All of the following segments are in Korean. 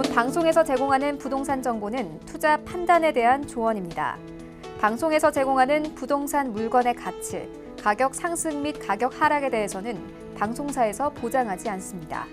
본 방송에서 제공하는 부동산 정보는 투자 판단에 대한 조언입니다. 방송에서 제공하는 부동산 물건의 가치, 가격 상승 및 가격 하락에 대해서는 방송사에서 보장하지 않습니다.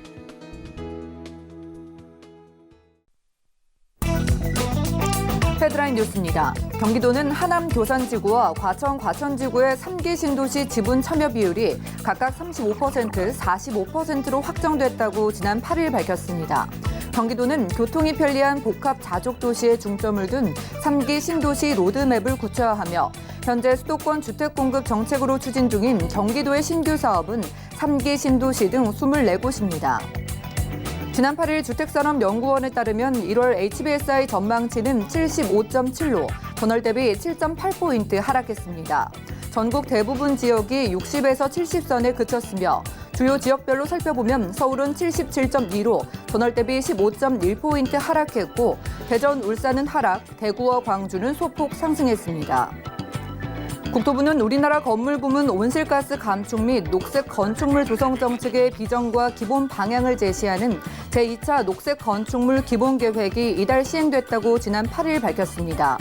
헤드라인 뉴스입니다. 경기도는 하남 교산지구와 과천 과천지구의 3기 신도시 지분 참여 비율이 각각 35%, 45%로 확정됐다고 지난 8일 밝혔습니다. 경기도는 교통이 편리한 복합 자족도시에 중점을 둔 3기 신도시 로드맵을 구체화하며 현재 수도권 주택 공급 정책으로 추진 중인 경기도의 신규 사업은 3기 신도시 등 24곳입니다. 지난 8일 주택산업연구원에 따르면 1월 HBSI 전망치는 75.7로 전월 대비 7.8포인트 하락했습니다. 전국 대부분 지역이 60에서 70선에 그쳤으며 주요 지역별로 살펴보면 서울은 77.2로 전월 대비 15.1포인트 하락했고 대전, 울산은 하락, 대구와 광주는 소폭 상승했습니다. 국토부는 우리나라 건물부문 온실가스 감축 및 녹색 건축물 조성 정책의 비전과 기본 방향을 제시하는 제2차 녹색 건축물 기본계획이 이달 시행됐다고 지난 8일 밝혔습니다.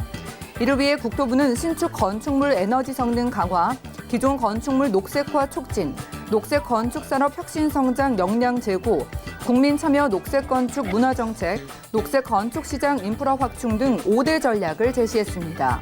이를 위해 국토부는 신축 건축물 에너지 성능 강화, 기존 건축물 녹색화 촉진, 녹색 건축 산업 혁신 성장 역량 제고, 국민 참여 녹색 건축 문화 정책, 녹색 건축 시장 인프라 확충 등 5대 전략을 제시했습니다.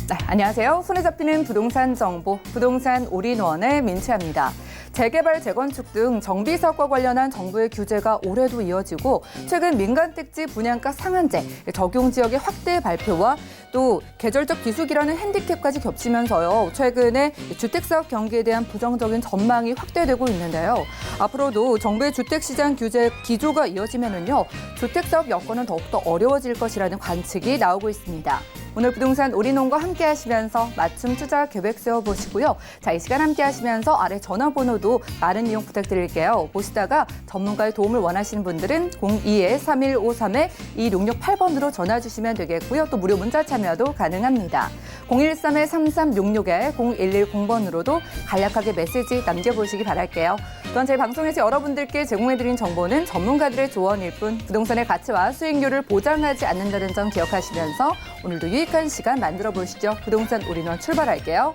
네, 안녕하세요. 손에 잡히는 부동산 정보, 부동산 올인원의 민채합니다. 재개발, 재건축 등 정비 사업과 관련한 정부의 규제가 올해도 이어지고 최근 민간택지 분양가 상한제 적용 지역의 확대 발표와 또 계절적 비수기라는 핸디캡까지 겹치면서요. 최근에 주택사업 경기에 대한 부정적인 전망이 확대되고 있는데요. 앞으로도 정부의 주택시장 규제 기조가 이어지면은요. 주택사업 여건은 더욱더 어려워질 것이라는 관측이 나오고 있습니다. 오늘 부동산 올인원과 함께 하시면서 맞춤 투자 계획 세워보시고요. 자, 이 시간 함께 하시면서 아래 전화번호도 많은 이용 부탁드릴게요. 보시다가 전문가의 도움을 원하시는 분들은 02-3153-2668번으로 전화 주시면 되겠고요. 또 무료 문자 참여도 가능합니다. 013-3366-0110번으로도 간략하게 메시지 남겨보시기 바랄게요. 또한 저희 방송에서 여러분들께 제공해드린 정보는 전문가들의 조언일 뿐 부동산의 가치와 수익률을 보장하지 않는다는 점 기억하시면서 오늘도 유익한 시간 만들어 보시죠. 부동산 올인원 출발할게요.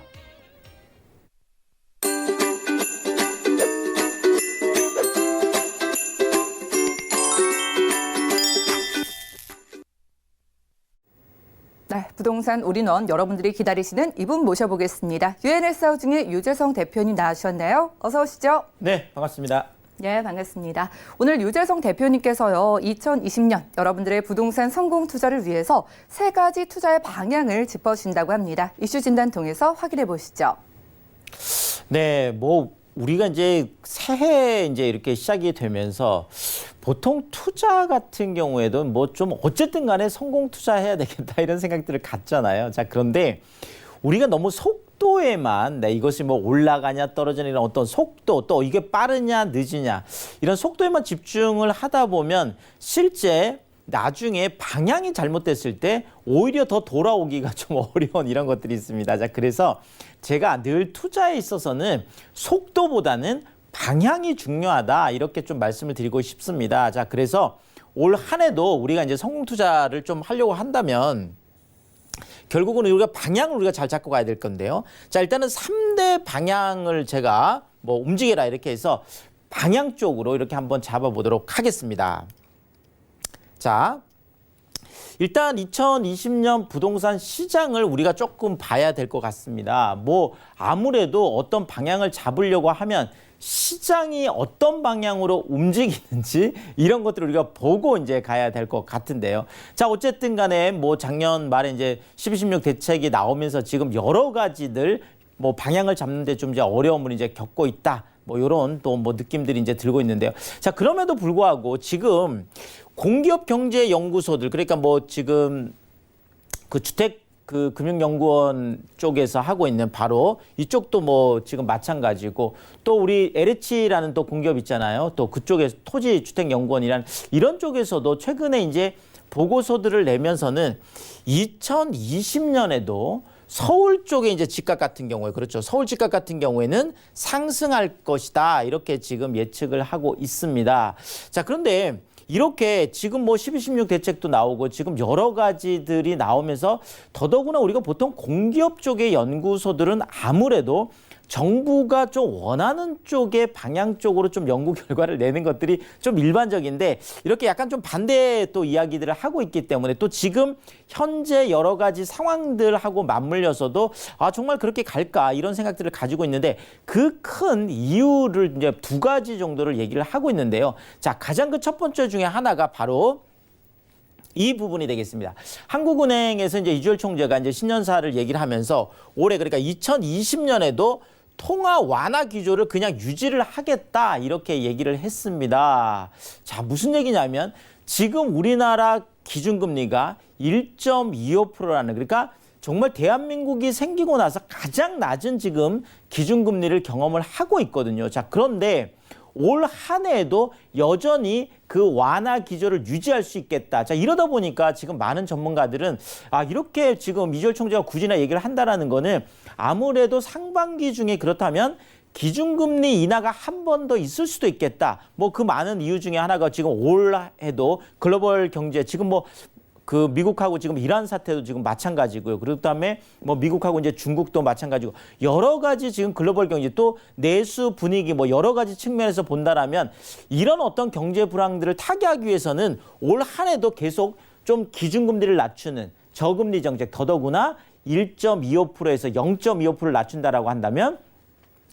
네, 부동산 올인원 여러분들이 기다리시는 이분 모셔보겠습니다. UNS 하우징의 유재성 대표님 나와주셨네요. 어서 오시죠. 네, 반갑습니다. 네, 반갑습니다. 오늘 유재성 대표님께서요, 2020년 여러분들의 부동산 성공 투자를 위해서 3가지 투자의 방향을 짚어주신다고 합니다. 이슈 진단 통해서 확인해 보시죠. 네, 우리가 이제 새해 이제 이렇게 시작이 되면서 보통 투자 같은 경우에도 좀 어쨌든 간에 성공 투자해야 되겠다 이런 생각들을 갖잖아요. 자, 그런데 우리가 너무 속도에만 이것이 올라가냐 떨어지냐 이런 어떤 속도 또 이게 빠르냐 늦으냐 이런 속도에만 집중을 하다 보면 실제 나중에 방향이 잘못됐을 때 오히려 더 돌아오기가 좀 어려운 이런 것들이 있습니다. 자, 그래서 제가 늘 투자에 있어서는 속도보다는 방향이 중요하다 이렇게 좀 말씀을 드리고 싶습니다. 자, 그래서 올 한 해도 우리가 이제 성공 투자를 좀 하려고 한다면 결국은 우리가 방향을 잘 잡고 가야 될 건데요. 자, 일단은 3대 방향을 제가 움직여라 이렇게 해서 방향 쪽으로 이렇게 한번 잡아보도록 하겠습니다. 자, 일단 2020년 부동산 시장을 우리가 조금 봐야 될 것 같습니다. 아무래도 어떤 방향을 잡으려고 하면 시장이 어떤 방향으로 움직이는지 이런 것들을 우리가 보고 이제 가야 될 것 같은데요. 자, 어쨌든 간에 작년 말에 이제 12.16 대책이 나오면서 지금 여러 가지들 방향을 잡는데 좀 이제 어려움을 이제 겪고 있다. 요런 또 느낌들이 이제 들고 있는데요. 자, 그럼에도 불구하고 지금 공기업 경제 연구소들 그러니까 지금 그 주택 금융연구원 쪽에서 하고 있는 바로 이쪽도 지금 마찬가지고 또 우리 LH라는 또 공기업 있잖아요. 또 그쪽에서 토지주택연구원이란 이런 쪽에서도 최근에 이제 보고서들을 내면서는 2020년에도 서울 쪽에 이제 집값 같은 경우에 그렇죠. 서울 집값 같은 경우에는 상승할 것이다. 이렇게 지금 예측을 하고 있습니다. 자, 그런데 이렇게 지금 뭐 12, 16 대책도 나오고 지금 여러 가지들이 나오면서 더더구나 우리가 보통 공기업 쪽의 연구소들은 아무래도 정부가 좀 원하는 쪽의 방향 쪽으로 좀 연구 결과를 내는 것들이 좀 일반적인데 이렇게 약간 좀 반대 또 이야기들을 하고 있기 때문에 또 지금 현재 여러 가지 상황들하고 맞물려서도 아, 정말 그렇게 갈까 이런 생각들을 가지고 있는데 그 큰 이유를 이제 두 가지 정도를 얘기를 하고 있는데요. 자, 가장 그 첫 번째 중에 하나가 바로 이 부분이 되겠습니다. 한국은행에서 이제 이주열 총재가 이제 신년사를 얘기를 하면서 올해 그러니까 2020년에도 통화 완화 기조를 그냥 유지를 하겠다 이렇게 얘기를 했습니다. 자, 무슨 얘기냐면 지금 우리나라 기준금리가 1.25%라는 그러니까 정말 대한민국이 생기고 나서 가장 낮은 지금 기준금리를 경험을 하고 있거든요. 자, 그런데 올 한 해에도 여전히 그 완화 기조를 유지할 수 있겠다. 자, 이러다 보니까 지금 많은 전문가들은 아, 이렇게 지금 이주열 총재가 굳이나 얘기를 한다라는 거는 아무래도 상반기 중에 그렇다면 기준금리 인하가 한 번 더 있을 수도 있겠다. 뭐 그 많은 이유 중에 하나가 지금 올 해도 글로벌 경제 지금 뭐 그 미국하고 지금 이란 사태도 지금 마찬가지고요. 그다음에 뭐 미국하고 이제 중국도 마찬가지고 여러 가지 지금 글로벌 경제 또 내수 분위기 뭐 여러 가지 측면에서 본다라면 이런 어떤 경제 불황들을 타개하기 위해서는 올 한 해도 계속 좀 기준금리를 낮추는 저금리 정책 더더구나 1.25%에서 0.25%를 낮춘다라고 한다면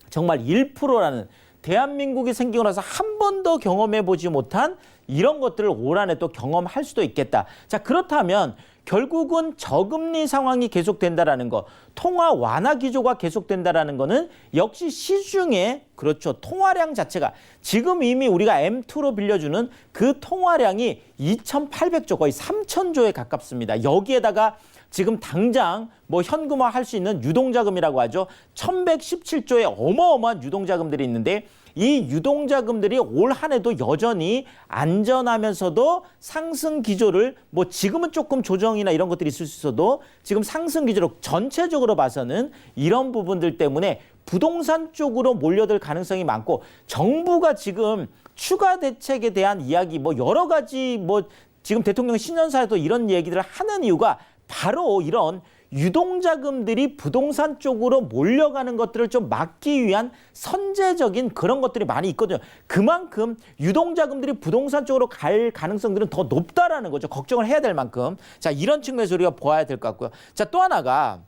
정말 1%라는 대한민국이 생기고 나서 한 번도 경험해 보지 못한 이런 것들을 올 한 해 또 경험할 수도 있겠다. 자, 그렇다면 결국은 저금리 상황이 계속된다라는 거, 통화 완화 기조가 계속된다라는 거는 역시 시중에 그렇죠. 통화량 자체가 지금 이미 우리가 M2로 빌려주는 그 통화량이 2,800조 거의 3,000조에 가깝습니다. 여기에다가 지금 당장 뭐 현금화 할 수 있는 유동자금이라고 하죠. 1,117조의 어마어마한 유동자금들이 있는데 이 유동자금들이 올 한 해도 여전히 안전하면서도 상승 기조를 뭐 지금은 조금 조정이나 이런 것들이 있을 수 있어도 지금 상승 기조로 전체적으로 봐서는 이런 부분들 때문에 부동산 쪽으로 몰려들 가능성이 많고 정부가 지금 추가 대책에 대한 이야기 뭐 여러 가지 뭐 지금 대통령 신년사에도 이런 얘기들을 하는 이유가 바로 이런 유동자금들이 부동산 쪽으로 몰려가는 것들을 좀 막기 위한 선제적인 그런 것들이 많이 있거든요. 그만큼 유동자금들이 부동산 쪽으로 갈 가능성들은 더 높다라는 거죠. 걱정을 해야 될 만큼. 자, 이런 측면에서 우리가 보아야 될 것 같고요. 자, 또 하나가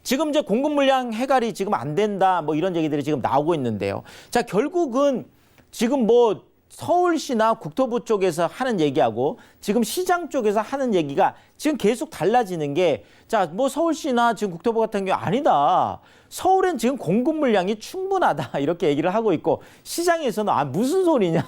지금 이제 공급 물량 해갈이 지금 안 된다 뭐 이런 얘기들이 지금 나오고 있는데요. 자, 결국은 지금 뭐 서울시나 국토부 쪽에서 하는 얘기하고 지금 시장 쪽에서 하는 얘기가 지금 계속 달라지는 게 자, 뭐 서울시나 지금 국토부 같은 경우 아니다. 서울엔 지금 공급 물량이 충분하다. 이렇게 얘기를 하고 있고 시장에서는 아, 무슨 소리냐.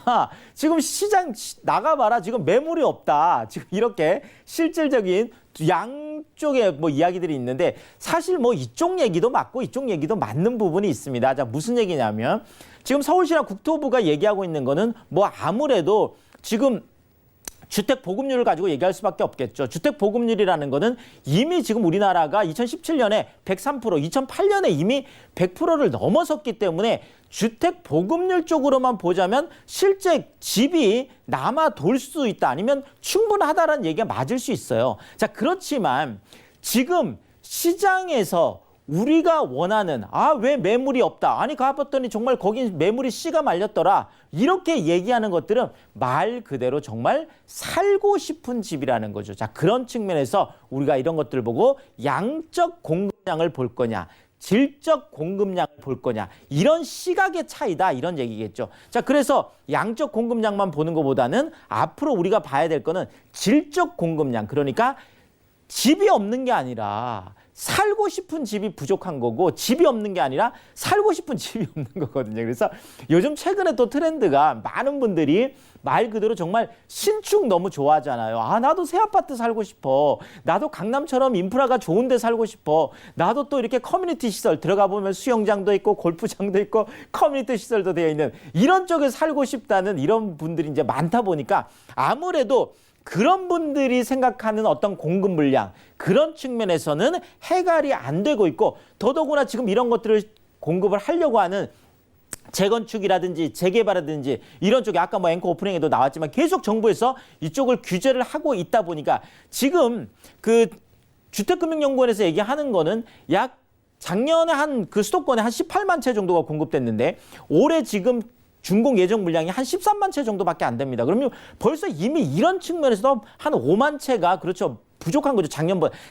지금 시장 나가봐라. 지금 매물이 없다. 지금 이렇게 실질적인 양쪽에 뭐 이야기들이 있는데 사실 뭐 이쪽 얘기도 맞고 이쪽 얘기도 맞는 부분이 있습니다. 자, 무슨 얘기냐면 지금 서울시나 국토부가 얘기하고 있는 거는 뭐 아무래도 지금 주택 보급률을 가지고 얘기할 수밖에 없겠죠. 주택 보급률이라는 거는 이미 지금 우리나라가 2017년에 103%, 2008년에 이미 100%를 넘어섰기 때문에 주택 보급률 쪽으로만 보자면 실제 집이 남아 돌 수 있다 아니면 충분하다라는 얘기가 맞을 수 있어요. 자, 그렇지만 지금 시장에서 우리가 원하는 왜 매물이 없다. 아니 가봤더니 정말 거긴 매물이 씨가 말렸더라. 이렇게 얘기하는 것들은 말 그대로 정말 살고 싶은 집이라는 거죠. 자, 그런 측면에서 우리가 이런 것들을 보고 양적 공급량을 볼 거냐. 질적 공급량을 볼 거냐. 이런 시각의 차이다. 이런 얘기겠죠. 자, 그래서 양적 공급량만 보는 것보다는 앞으로 우리가 봐야 될 거는 질적 공급량. 그러니까 집이 없는 게 아니라 살고 싶은 집이 부족한 거고 집이 없는 게 아니라 살고 싶은 집이 없는 거거든요. 그래서 요즘 최근에 또 트렌드가 많은 분들이 말 그대로 정말 신축 너무 좋아하잖아요. 나도 새 아파트 살고 싶어. 나도 강남처럼 인프라가 좋은 데 살고 싶어. 나도 또 이렇게 커뮤니티 시설 들어가 보면 수영장도 있고 골프장도 있고 커뮤니티 시설도 되어 있는 이런 쪽에 살고 싶다는 이런 분들이 이제 많다 보니까 아무래도 그런 분들이 생각하는 어떤 공급 물량 그런 측면에서는 해결이 안 되고 있고 더더구나 지금 이런 것들을 공급을 하려고 하는 재건축이라든지 재개발이라든지 이런 쪽에 아까 뭐 앵커 오프닝에도 나왔지만 계속 정부에서 이쪽을 규제를 하고 있다 보니까 지금 그 주택금융연구원에서 얘기하는 거는 약 작년에 한 그 수도권에 한 18만 채 정도가 공급됐는데 올해 지금 준공 예정 물량이 한 13만 채 정도밖에 안 됩니다. 그러면 벌써 이미 이런 측면에서도 한 5만 채가 그렇죠. 부족한 거죠.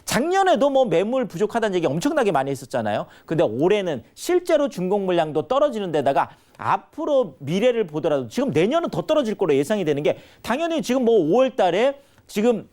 작년에도 뭐 매물 부족하다는 얘기 엄청나게 많이 했었잖아요. 근데 올해는 실제로 준공 물량도 떨어지는 데다가 앞으로 미래를 보더라도 지금 내년은 더 떨어질 거로 예상이 되는 게 당연히 지금 뭐 5월 달에 지금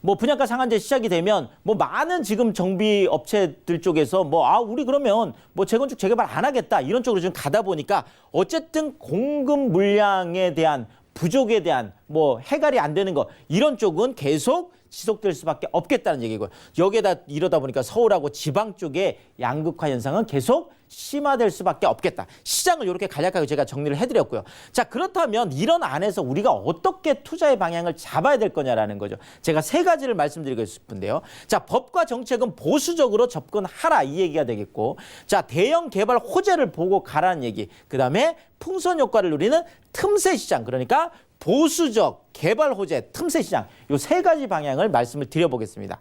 뭐 분양가 상한제 시작이 되면 뭐 많은 지금 정비 업체들 쪽에서 뭐 우리 그러면 뭐 재건축 재개발 안 하겠다 이런 쪽으로 지금 가다 보니까 어쨌든 공급 물량에 대한 부족에 대한 뭐 해결이 안 되는 거 이런 쪽은 계속 지속될 수밖에 없겠다는 얘기고요. 여기에다 이러다 보니까 서울하고 지방 쪽의 양극화 현상은 계속 심화될 수밖에 없겠다. 시장을 이렇게 간략하게 제가 정리를 해드렸고요. 자, 그렇다면 이런 안에서 우리가 어떻게 투자의 방향을 잡아야 될 거냐라는 거죠. 제가 세 가지를 말씀드리고 싶은데요. 자, 법과 정책은 보수적으로 접근하라 이 얘기가 되겠고, 자, 대형 개발 호재를 보고 가라는 얘기. 그다음에 풍선 효과를 누리는 틈새 시장, 그러니까 보수적 개발 호재, 틈새 시장, 이 세 가지 방향을 말씀을 드려보겠습니다.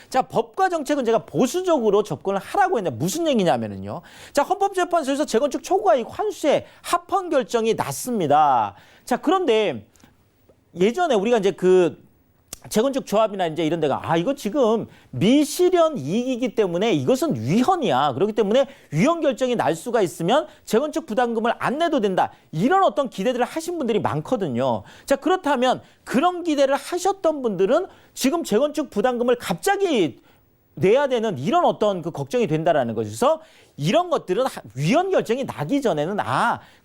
자, 법과 정책은 제가 보수적으로 접근을 하라고 했는데 무슨 얘기냐면요. 자, 헌법재판소에서 재건축 초과이익 환수의 합헌 결정이 났습니다. 자, 그런데 예전에 우리가 이제 그 재건축 조합이나 이제 이런 데가 이거 지금 미실현 이익이기 때문에 이것은 위헌이야. 그렇기 때문에 위헌 결정이 날 수가 있으면 재건축 부담금을 안 내도 된다. 이런 어떤 기대들을 하신 분들이 많거든요. 자, 그렇다면 그런 기대를 하셨던 분들은 지금 재건축 부담금을 갑자기 내야 되는 이런 어떤 그 걱정이 된다라는 거죠. 그래서 이런 것들은 위헌 결정이 나기 전에는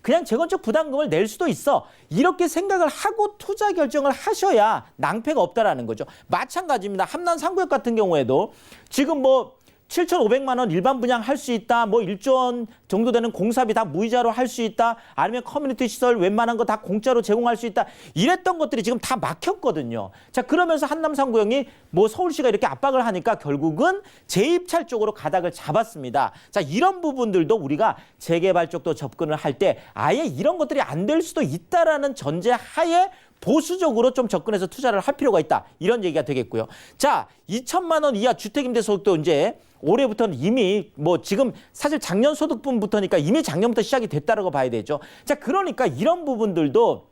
그냥 재건축 부담금을 낼 수도 있어. 이렇게 생각을 하고 투자 결정을 하셔야 낭패가 없다라는 거죠. 마찬가지입니다. 함남 3구역 같은 경우에도 지금 뭐 7,500만 원 일반 분양할 수 있다. 뭐 1조 원 정도 되는 공사비 다 무이자로 할 수 있다. 아니면 커뮤니티 시설 웬만한 거 다 공짜로 제공할 수 있다. 이랬던 것들이 지금 다 막혔거든요. 자, 그러면서 한남 3구역이 뭐 서울시가 이렇게 압박을 하니까 결국은 재입찰 쪽으로 가닥을 잡았습니다. 자, 이런 부분들도 우리가 재개발 쪽도 접근을 할 때 아예 이런 것들이 안 될 수도 있다라는 전제 하에 보수적으로 좀 접근해서 투자를 할 필요가 있다. 이런 얘기가 되겠고요. 자, 2천만 원 이하 주택임대소득도 이제 올해부터는 이미 뭐 지금 사실 작년 소득분부터니까 이미 작년부터 시작이 됐다라고 봐야 되죠. 자, 그러니까 이런 부분들도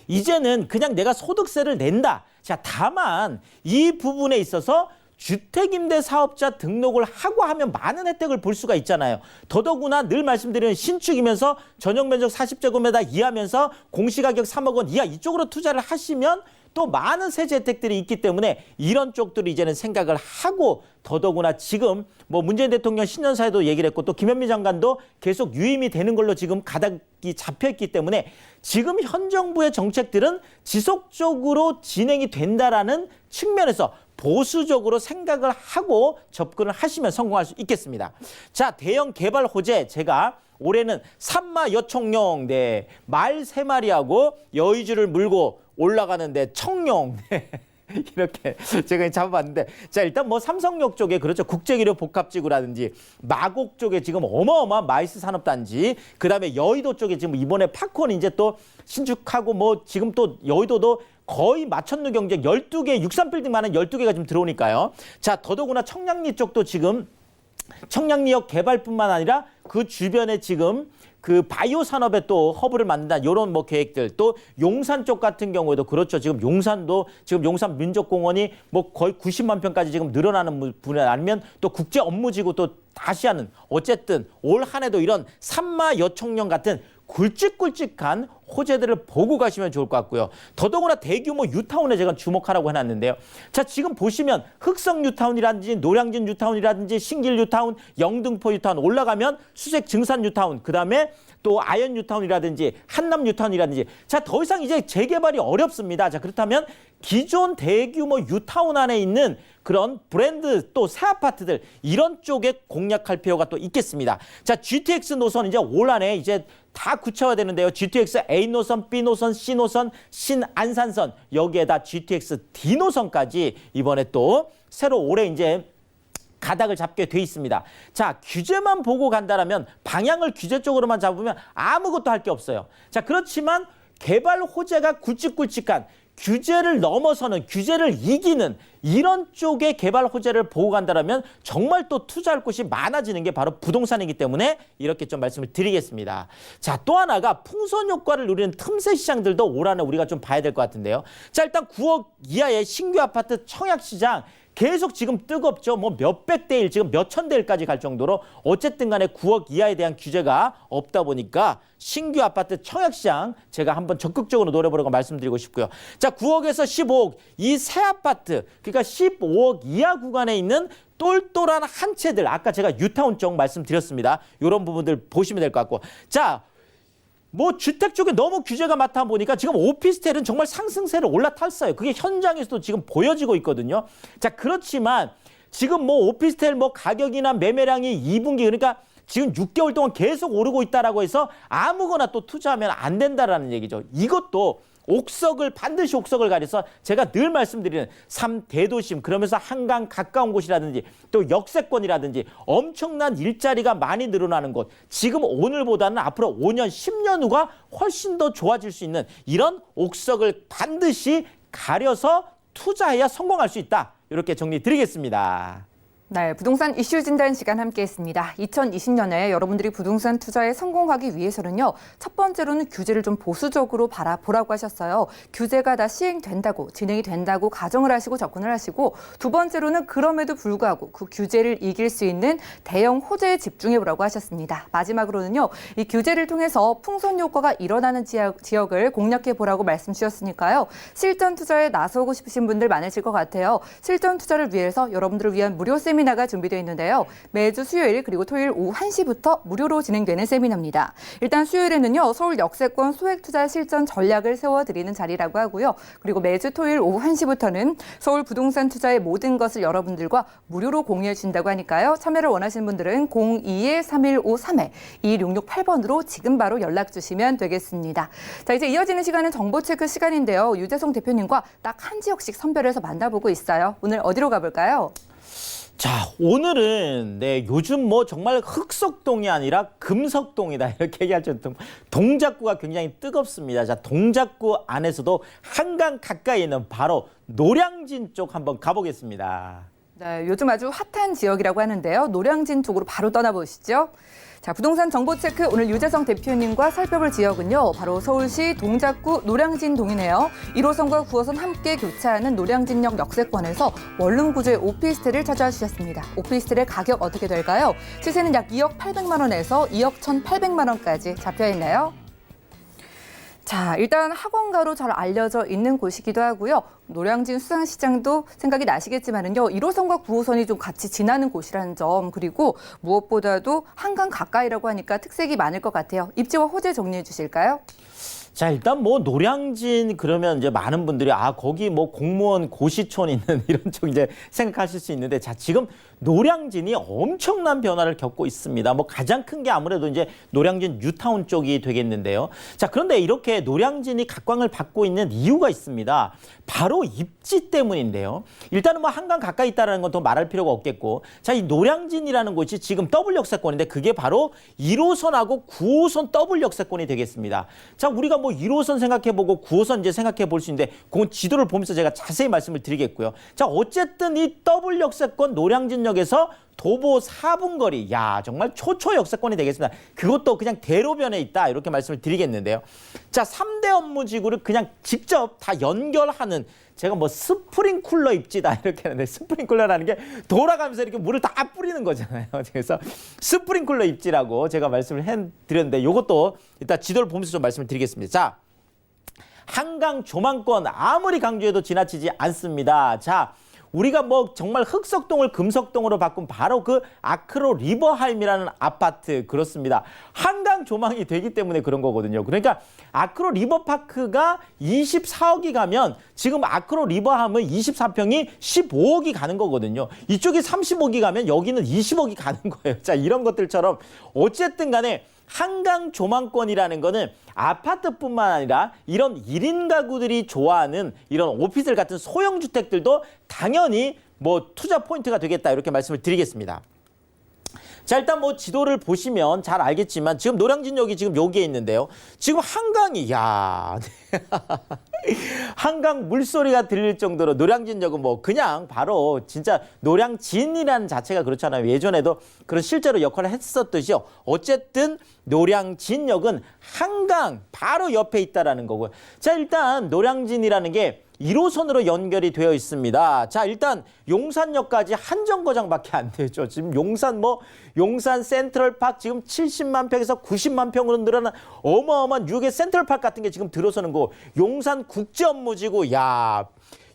이제는 그냥 내가 소득세를 낸다. 자, 다만 이 부분에 있어서 주택임대사업자 등록을 하고 하면 많은 혜택을 볼 수가 있잖아요. 더더구나 늘 말씀드리는 신축이면서 전용면적 40제곱미터 이하면서 공시가격 3억 원 이하 이쪽으로 투자를 하시면 또 많은 세제 혜택들이 있기 때문에 이런 쪽들을 이제는 생각을 하고 더더구나 지금 뭐 문재인 대통령 신년사에도 얘기를 했고 또 김현미 장관도 계속 유임이 되는 걸로 지금 가닥이 잡혀있기 때문에 지금 현 정부의 정책들은 지속적으로 진행이 된다라는 측면에서 보수적으로 생각을 하고 접근을 하시면 성공할 수 있겠습니다. 자, 대형 개발 호재 제가 올해는 산마 여청룡, 말 3마리하고 여의주를 물고 올라가는데 청룡 이렇게 제가 잡아봤는데 자, 일단 뭐 삼성역 쪽에 그렇죠. 국제기료 복합지구라든지 마곡 쪽에 지금 어마어마한 마이스 산업단지, 그다음에 여의도 쪽에 지금 이번에 팝콘 이제 또 신축하고 뭐 지금 또 여의도도 거의 마천루 경쟁 12개 63빌딩 많은 12개가 지금 들어오니까요. 자, 더더구나 청량리 쪽도 지금 청량리역 개발뿐만 아니라 그 주변에 지금 그 바이오 산업에 또 허브를 만든다 이런 뭐 계획들, 또 용산 쪽 같은 경우에도 그렇죠. 지금 용산도 지금 용산 민족공원이 뭐 거의 90만 평까지 지금 늘어나는 분야, 아니면 또 국제 업무지구 또 다시 하는, 어쨌든 올 한 해도 이런 산마 여청령 같은 굵직굵직한 호재들을 보고 가시면 좋을 것 같고요. 더더구나 대규모 뉴타운에 제가 주목하라고 해놨는데요. 자, 지금 보시면 흑성 뉴타운이라든지 노량진 뉴타운이라든지 신길 뉴타운, 영등포 뉴타운 올라가면 수색 증산 뉴타운, 그다음에 또 아현 뉴타운이라든지 한남 뉴타운이라든지 자, 더 이상 이제 재개발이 어렵습니다. 자, 그렇다면 기존 대규모 뉴타운 안에 있는 그런 브랜드 또 새 아파트들 이런 쪽에 공략할 필요가 또 있겠습니다. 자, GTX 노선 이제 올 한해 이제 다 구체화되는데요. GTX A 노선, B 노선, C 노선, 신안산선 여기에다 GTX D 노선까지 이번에 또 새로 올해 이제 가닥을 잡게 돼 있습니다. 자, 규제만 보고 간다라면 방향을 규제 쪽으로만 잡으면 아무것도 할 게 없어요. 자, 그렇지만 개발 호재가 굵직굵직한 규제를 넘어서는 규제를 이기는 이런 쪽의 개발 호재를 보고 간다라면 정말 또 투자할 곳이 많아지는 게 바로 부동산이기 때문에 이렇게 좀 말씀을 드리겠습니다. 자, 또 하나가 풍선 효과를 누리는 틈새 시장들도 올 한해 우리가 좀 봐야 될 것 같은데요. 자, 일단 9억 이하의 신규 아파트 청약 시장 계속 지금 뜨겁죠. 뭐 몇백 대 일, 지금 몇천 대 일까지 갈 정도로 어쨌든 간에 9억 이하에 대한 규제가 없다 보니까 신규 아파트 청약 시장 제가 한번 적극적으로 노려보려고 말씀드리고 싶고요. 자, 9억에서 15억 이 새 아파트 그러니까 15억 이하 구간에 있는 똘똘한 한 채들 아까 제가 뉴타운 쪽 말씀드렸습니다. 이런 부분들 보시면 될 것 같고 자, 뭐 주택 쪽에 너무 규제가 많다 보니까 지금 오피스텔은 정말 상승세를 올라탔어요. 그게 현장에서도 지금 보여지고 있거든요. 자, 그렇지만 지금 뭐 오피스텔 뭐 가격이나 매매량이 2분기 그러니까 지금 6개월 동안 계속 오르고 있다라고 해서 아무거나 또 투자하면 안 된다라는 얘기죠. 이것도 반드시 옥석을 가려서 제가 늘 말씀드리는 3대도심 그러면서 한강 가까운 곳이라든지 또 역세권이라든지 엄청난 일자리가 많이 늘어나는 곳 지금 오늘보다는 앞으로 5년 10년 후가 훨씬 더 좋아질 수 있는 이런 옥석을 반드시 가려서 투자해야 성공할 수 있다. 이렇게 정리 드리겠습니다. 네, 부동산 이슈 진단 시간 함께했습니다. 2020년에 여러분들이 부동산 투자에 성공하기 위해서는요. 첫 번째로는 규제를 좀 보수적으로 바라보라고 하셨어요. 규제가 다 시행된다고 진행이 된다고 가정을 하시고 접근을 하시고 두 번째로는 그럼에도 불구하고 그 규제를 이길 수 있는 대형 호재에 집중해보라고 하셨습니다. 마지막으로는요. 이 규제를 통해서 풍선 효과가 일어나는 지역을 공략해보라고 말씀 주셨으니까요. 실전 투자에 나서고 싶으신 분들 많으실 것 같아요. 실전 투자를 위해서 여러분들을 위한 무료 세미나가 준비되어 있는데요. 매주 수요일 그리고 토요일 오후 1시부터 무료로 진행되는 세미나입니다. 일단 수요일에는요. 서울 역세권 소액투자 실전 전략을 세워드리는 자리라고 하고요. 그리고 매주 토요일 오후 1시부터는 서울 부동산 투자의 모든 것을 여러분들과 무료로 공유해 준다고 하니까요. 참여를 원하시는 분들은 02-3153에 2668번으로 지금 바로 연락 주시면 되겠습니다. 자, 이제 이어지는 시간은 정보체크 시간인데요. 유재성 대표님과 딱 한 지역씩 선별해서 만나보고 있어요. 오늘 어디로 가볼까요? 자, 오늘은 요즘 뭐 정말 흑석동이 아니라 금석동이다 이렇게 얘기할 정도로 동작구가 굉장히 뜨겁습니다. 자, 동작구 안에서도 한강 가까이 있는 바로 노량진 쪽 한번 가보겠습니다. 네, 요즘 아주 핫한 지역이라고 하는데요. 노량진 쪽으로 바로 떠나보시죠. 자, 부동산 정보체크 오늘 유재성 대표님과 살펴볼 지역은요. 바로 서울시 동작구 노량진동이네요. 1호선과 9호선 함께 교차하는 노량진역 역세권에서 원룸 구조의 오피스텔을 찾아주셨습니다. 오피스텔의 가격 어떻게 될까요? 시세는 약 2억 800만 원에서 2억 1,800만 원까지 잡혀있네요. 자, 일단 학원가로 잘 알려져 있는 곳이기도 하고요. 노량진 수산시장도 생각이 나시겠지만은요. 1호선과 9호선이 좀 같이 지나는 곳이라는 점 그리고 무엇보다도 한강 가까이라고 하니까 특색이 많을 것 같아요. 입지와 호재 정리해 주실까요? 자, 일단 뭐 노량진 그러면 이제 많은 분들이 거기 뭐 공무원 고시촌 있는 이런 쪽 이제 생각하실 수 있는데 자, 지금 노량진이 엄청난 변화를 겪고 있습니다. 뭐 가장 큰 게 아무래도 이제 노량진 뉴타운 쪽이 되겠는데요. 자, 그런데 이렇게 노량진이 각광을 받고 있는 이유가 있습니다. 바로 입지 때문인데요. 일단은 뭐 한강 가까이 있다는 건 더 말할 필요가 없겠고 자, 이 노량진이라는 곳이 지금 더블 역세권인데 그게 바로 1호선하고 9호선 더블 역세권이 되겠습니다. 자, 우리가 뭐 1호선 생각해보고 9호선 이제 생각해볼 수 있는데 그건 지도를 보면서 제가 자세히 말씀을 드리겠고요. 자, 어쨌든 이 더블 역세권 노량진역에서 도보 4분 거리, 야 정말 초초 역세권이 되겠습니다. 그것도 그냥 대로변에 있다 이렇게 말씀을 드리겠는데요. 자, 3대 업무지구를 그냥 직접 다 연결하는 제가 뭐 스프링쿨러 입지다 이렇게 하는데 스프링쿨러라는 게 돌아가면서 이렇게 물을 다 뿌리는 거잖아요. 그래서 스프링쿨러 입지라고 제가 말씀을 해드렸는데 이것도 일단 지도를 보면서 좀 말씀을 드리겠습니다. 자, 한강 조망권 아무리 강조해도 지나치지 않습니다. 자, 우리가 뭐 정말 흑석동을 금석동으로 바꾼 바로 그 아크로 리버하임이라는 아파트 그렇습니다. 한강 조망이 되기 때문에 그런 거거든요. 그러니까 아크로 리버파크가 24억이 가면 지금 아크로 리버하임은 24평이 15억이 가는 거거든요. 이쪽이 30억이 가면 여기는 20억이 가는 거예요. 자, 이런 것들처럼 어쨌든 간에 한강 조망권이라는 거는 아파트뿐만 아니라 이런 1인 가구들이 좋아하는 이런 오피스텔 같은 소형 주택들도 당연히 뭐 투자 포인트가 되겠다 이렇게 말씀을 드리겠습니다. 자, 일단 뭐 지도를 보시면 잘 알겠지만 지금 노량진역이 지금 여기에 있는데요. 지금 한강이 한강 물소리가 들릴 정도로 노량진역은 뭐 그냥 바로 진짜 노량진이라는 자체가 그렇잖아요. 예전에도 그런 실제로 역할을 했었듯이요. 어쨌든 노량진역은 한강 바로 옆에 있다라는 거고요. 자, 일단 노량진이라는 게 1호선으로 연결이 되어 있습니다. 자, 일단 용산역까지 한 정거장밖에 안 되죠. 지금 용산 센트럴파크 지금 70만 평에서 90만 평으로 늘어난 어마어마한 6의 센트럴파크 같은 게 지금 들어서는 거. 용산 국제업무지구,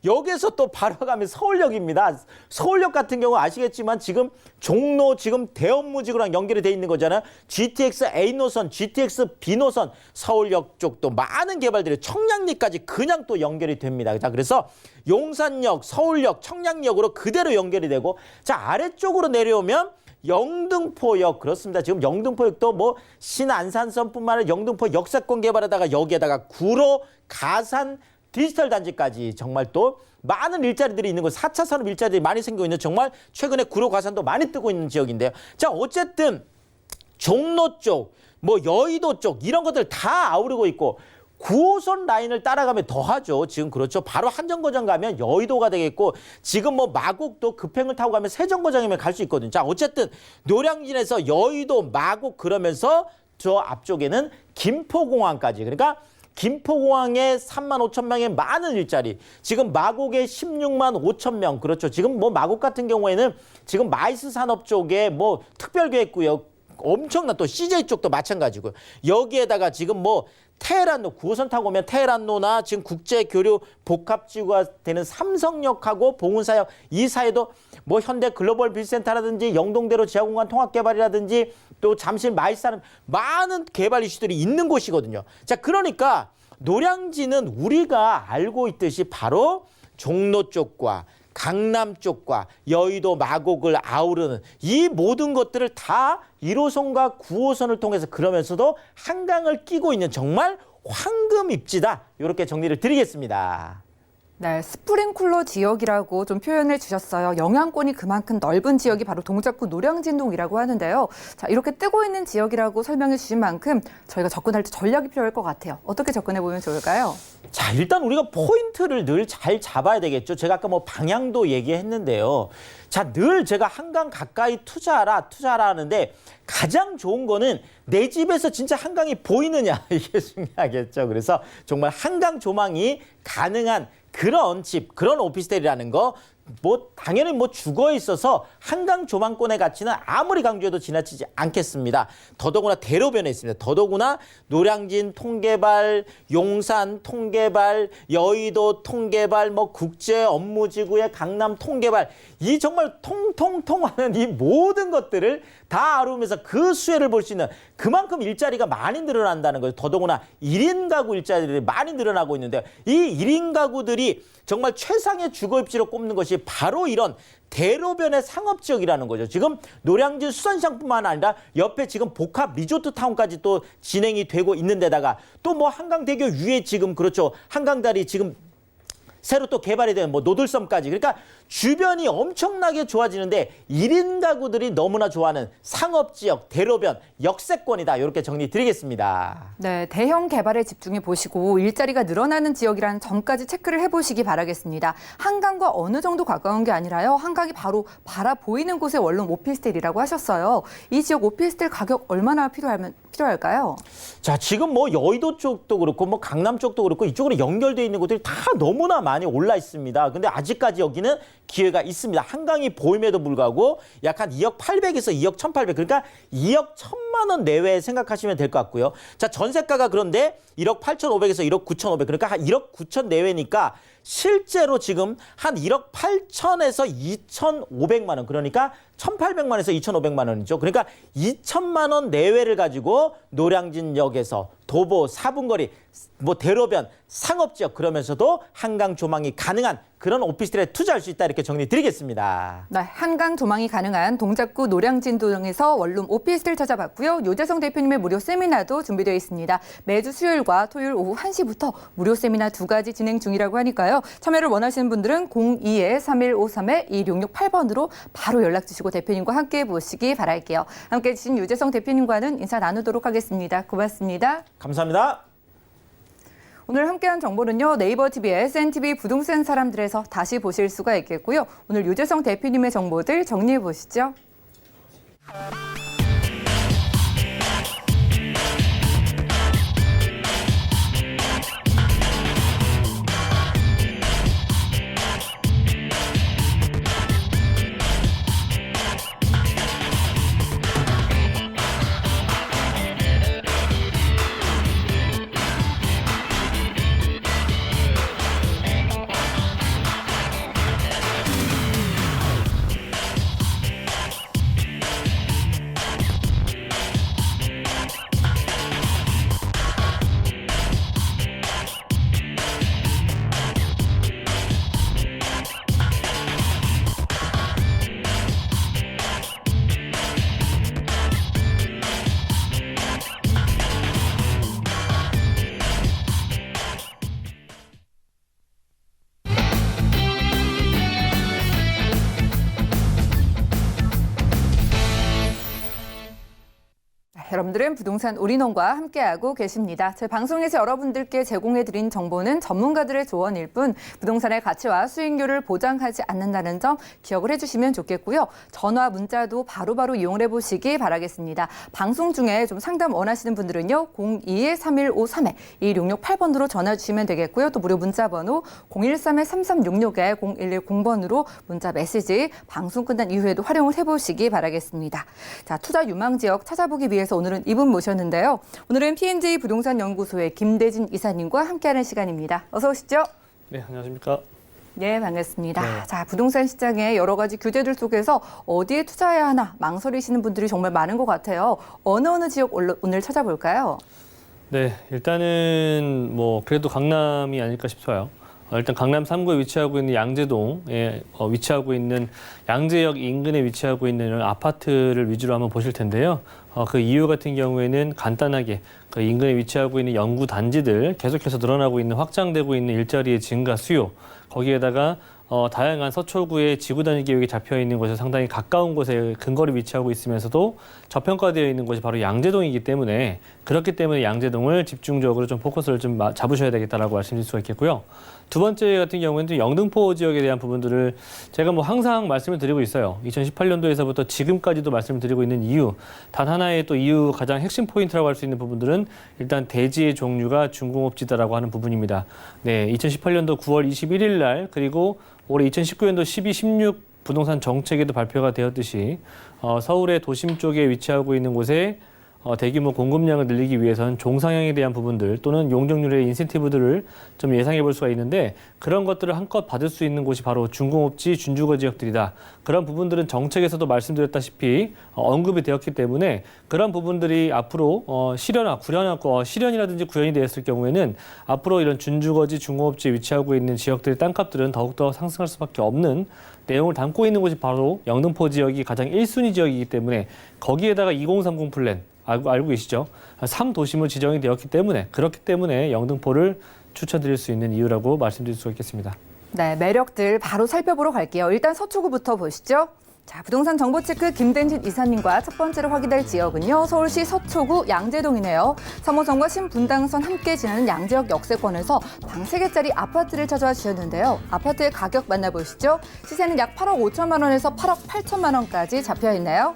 여기에서 또 바로 가면 서울역입니다. 서울역 같은 경우 아시겠지만 지금 종로 지금 대업무지구랑 연결이 돼 있는 거잖아요. GTX A 노선, GTX B 노선, 서울역 쪽도 많은 개발들이 청량리까지 그냥 또 연결이 됩니다. 자, 그래서 용산역, 서울역, 청량역으로 그대로 연결이 되고, 자, 아래쪽으로 내려오면 영등포역 그렇습니다. 지금 영등포역도 뭐 신안산선뿐만 아니라 영등포 역세권 개발하다가 여기에다가 구로, 가산, 디지털 단지까지 정말 또 많은 일자리들이 있는 곳, 4차 산업 일자리들이 많이 생기고 있는 정말 최근에 구로 가산도 많이 뜨고 있는 지역인데요. 자, 어쨌든 종로 쪽, 뭐 여의도 쪽 이런 것들 다 아우르고 있고 9호선 라인을 따라가면 더하죠. 지금 그렇죠. 바로 한정거장 가면 여의도가 되겠고 지금 뭐 마곡도 급행을 타고 가면 세정거장이면 갈 수 있거든요. 자, 어쨌든 노량진에서 여의도, 마곡 그러면서 저 앞쪽에는 김포공항까지 그러니까 김포공항에 3만 5천 명의 많은 일자리, 지금 마곡에 16만 5천 명, 그렇죠. 지금 뭐 마곡 같은 경우에는 지금 마이스 산업 쪽에 뭐 특별계획구역 엄청난 또 CJ 쪽도 마찬가지고요. 여기에다가 지금 뭐 테헤란로 9호선 타고 오면 테헤란로나 지금 국제교류 복합지구가 되는 삼성역하고 봉은사역 이 사이도 뭐 현대 글로벌 빌센터라든지 영동대로 지하공간 통합개발이라든지 또 잠실 마이스하는 많은 개발 이슈들이 있는 곳이거든요. 자, 그러니까 노량진은 우리가 알고 있듯이 바로 종로 쪽과 강남 쪽과 여의도 마곡을 아우르는 이 모든 것들을 다 1호선과 9호선을 통해서 그러면서도 한강을 끼고 있는 정말 황금 입지다. 이렇게 정리를 드리겠습니다. 네, 스프링쿨러 지역이라고 좀 표현을 주셨어요. 영향권이 그만큼 넓은 지역이 바로 동작구 노량진동이라고 하는데요. 자, 이렇게 뜨고 있는 지역이라고 설명해 주신 만큼 저희가 접근할 때 전략이 필요할 것 같아요. 어떻게 접근해 보면 좋을까요? 자, 일단 우리가 포인트를 늘 잘 잡아야 되겠죠. 제가 아까 뭐 방향도 얘기했는데요. 자, 늘 제가 한강 가까이 투자하라 하는데 가장 좋은 거는 내 집에서 진짜 한강이 보이느냐 이게 중요하겠죠. 그래서 정말 한강 조망이 가능한 그런 집, 그런 오피스텔이라는 거 뭐 당연히 뭐 주거에 있어서 한강 조망권의 가치는 아무리 강조해도 지나치지 않겠습니다. 더더구나 대로변에 있습니다. 더더구나 노량진 통개발, 용산 통개발, 여의도 통개발, 뭐 국제 업무지구의 강남 통개발 이 정말 통통통하는 이 모든 것들을 다 아우르면서 그 수혜를 볼 수 있는 그만큼 일자리가 많이 늘어난다는 거죠. 더더구나 1인 가구 일자리들이 많이 늘어나고 있는데 이 1인 가구들이 정말 최상의 주거 입지로 꼽는 것이 바로 이런 대로변의 상업지역이라는 거죠. 지금 노량진 수산시장뿐만 아니라 옆에 지금 복합 리조트 타운까지 또 진행이 되고 있는 데다가 또 뭐 한강대교 위에 지금 그렇죠. 한강다리 지금 새로 또 개발이 된 뭐 노들섬까지 그러니까 주변이 엄청나게 좋아지는데 1인 가구들이 너무나 좋아하는 상업지역, 대로변, 역세권이다. 이렇게 정리 드리겠습니다. 네, 대형 개발에 집중해 보시고 일자리가 늘어나는 지역이라는 점까지 체크를 해보시기 바라겠습니다. 한강과 어느 정도 가까운 게 아니라요. 한강이 바로 바라 보이는 곳에 원룸 오피스텔이라고 하셨어요. 이 지역 오피스텔 가격 얼마나 필요할까요? 자, 지금 뭐 여의도 쪽도 그렇고 뭐 강남 쪽도 그렇고 이쪽으로 연결되어 있는 곳들이 다 너무나 많이 올라 있습니다. 근데 아직까지 여기는 기회가 있습니다. 한강이 보임에도 불구하고 약 한 2억 800에서 2억 1,800 그러니까 2억 1,000만 원 내외 생각하시면 될 것 같고요. 자, 전세가가 그런데 1억 8,500에서 1억 9,500 그러니까 한 1억 9천 내외니까 실제로 지금 한 1억 8천에서 2,500만 원 그러니까 1,800만 원에서 2,500만 원이죠. 그러니까 2천만 원 내외를 가지고 노량진역에서 도보, 사분거리, 뭐 대로변, 상업지역 그러면서도 한강 조망이 가능한 그런 오피스텔에 투자할 수 있다 이렇게 정리드리겠습니다. 네, 한강 조망이 가능한 동작구 노량진 동에서 원룸 오피스텔 찾아봤고요. 요재성 대표님의 무료 세미나도 준비되어 있습니다. 매주 수요일과 토요일 오후 1시부터 무료 세미나 2가지 진행 중이라고 하니까요. 참여를 원하시는 분들은 02-3153-2668번으로 바로 연락 주시고 대표님과 함께 보시기 바랄게요. 함께해 주신 요재성 대표님과는 인사 나누도록 하겠습니다. 고맙습니다. 감사합니다. 오늘 함께한 정보는요. 네이버 TV의 SNTV 부동산 사람들에서 다시 보실 수가 있겠고요. 오늘 요재성 대표님의 정보들 정리해 보시죠. 여러분들은 부동산 올인원과 함께하고 계십니다. 저희 방송에서 여러분들께 제공해드린 정보는 전문가들의 조언일 뿐 부동산의 가치와 수익률을 보장하지 않는다는 점 기억을 해주시면 좋겠고요. 전화, 문자도 바로바로 이용을 해보시기 바라겠습니다. 방송 중에 좀 상담 원하시는 분들은요. 02-3153-2668번으로 전화 주시면 되겠고요. 또 무료 문자 번호 013-3366-0110번으로 문자 메시지 방송 끝난 이후에도 활용을 해보시기 바라겠습니다. 자, 투자 유망 지역 찾아보기 위해서 오늘은 이분 모셨는데요. 오늘은 P&J 부동산 연구소의 김대진 이사님과 함께하는 시간입니다. 어서 오시죠. 네, 안녕하십니까. 네, 반갑습니다. 네. 자, 부동산 시장의 여러 가지 규제들 속에서 어디에 투자해야 하나 망설이시는 분들이 정말 많은 것 같아요. 어느 지역 오늘 찾아볼까요? 네, 일단은 뭐 그래도 강남이 아닐까 싶어요. 일단 강남 3구에 위치하고 있는 양재동에 위치하고 있는 양재역 인근에 위치하고 있는 이런 아파트를 위주로 한번 보실 텐데요. 그 이유 같은 경우에는 간단하게 그 인근에 위치하고 있는 연구 단지들 계속해서 늘어나고 있는 확장되고 있는 일자리의 증가 수요 거기에다가 다양한 서초구의 지구 단위 계획이 잡혀 있는 곳에 상당히 가까운 곳에 근거리 위치하고 있으면서도 저평가되어 있는 곳이 바로 양재동이기 때문에 그렇기 때문에 양재동을 집중적으로 좀 포커스를 좀 잡으셔야 되겠다라고 말씀드릴 수가 있겠고요. 두 번째 같은 경우에는 영등포 지역에 대한 부분들을 제가 뭐 항상 말씀을 드리고 있어요. 2018년도에서부터 지금까지도 말씀을 드리고 있는 이유, 단 하나의 또 이유 가장 핵심 포인트라고 할 수 있는 부분들은 일단 대지의 종류가 중공업지다라고 하는 부분입니다. 네, 2018년도 9월 21일 날 그리고 올해 2019년도 12, 16 부동산 정책에도 발표가 되었듯이 서울의 도심 쪽에 위치하고 있는 곳에 대규모 공급량을 늘리기 위해서는 종상향에 대한 부분들 또는 용적률의 인센티브들을 좀 예상해 볼 수가 있는데 그런 것들을 한껏 받을 수 있는 곳이 바로 중공업지, 준주거 지역들이다. 그런 부분들은 정책에서도 말씀드렸다시피 언급이 되었기 때문에 그런 부분들이 앞으로 실현이라든지 구현이 되었을 경우에는 앞으로 이런 준주거지, 중공업지에 위치하고 있는 지역들의 땅값들은 더욱더 상승할 수밖에 없는 내용을 담고 있는 곳이 바로 영등포 지역이 가장 1순위 지역이기 때문에 거기에다가 2030 플랜 알고 계시죠? 3도심을 지정이 되었기 때문에 그렇기 때문에 영등포를 추천드릴 수 있는 이유라고 말씀드릴 수 있겠습니다. 네, 매력들 바로 살펴보러 갈게요. 일단 서초구부터 보시죠. 자, 부동산 정보체크 김대진 이사님과 첫 번째로 확인할 지역은요. 서울시 서초구 양재동이네요. 3호선과 신분당선 함께 지나는 양재역 역세권에서 방 3개짜리 아파트를 찾아와 주셨는데요. 아파트의 가격 만나보시죠. 시세는 약 8억 5천만 원에서 8억 8천만 원까지 잡혀 있네요.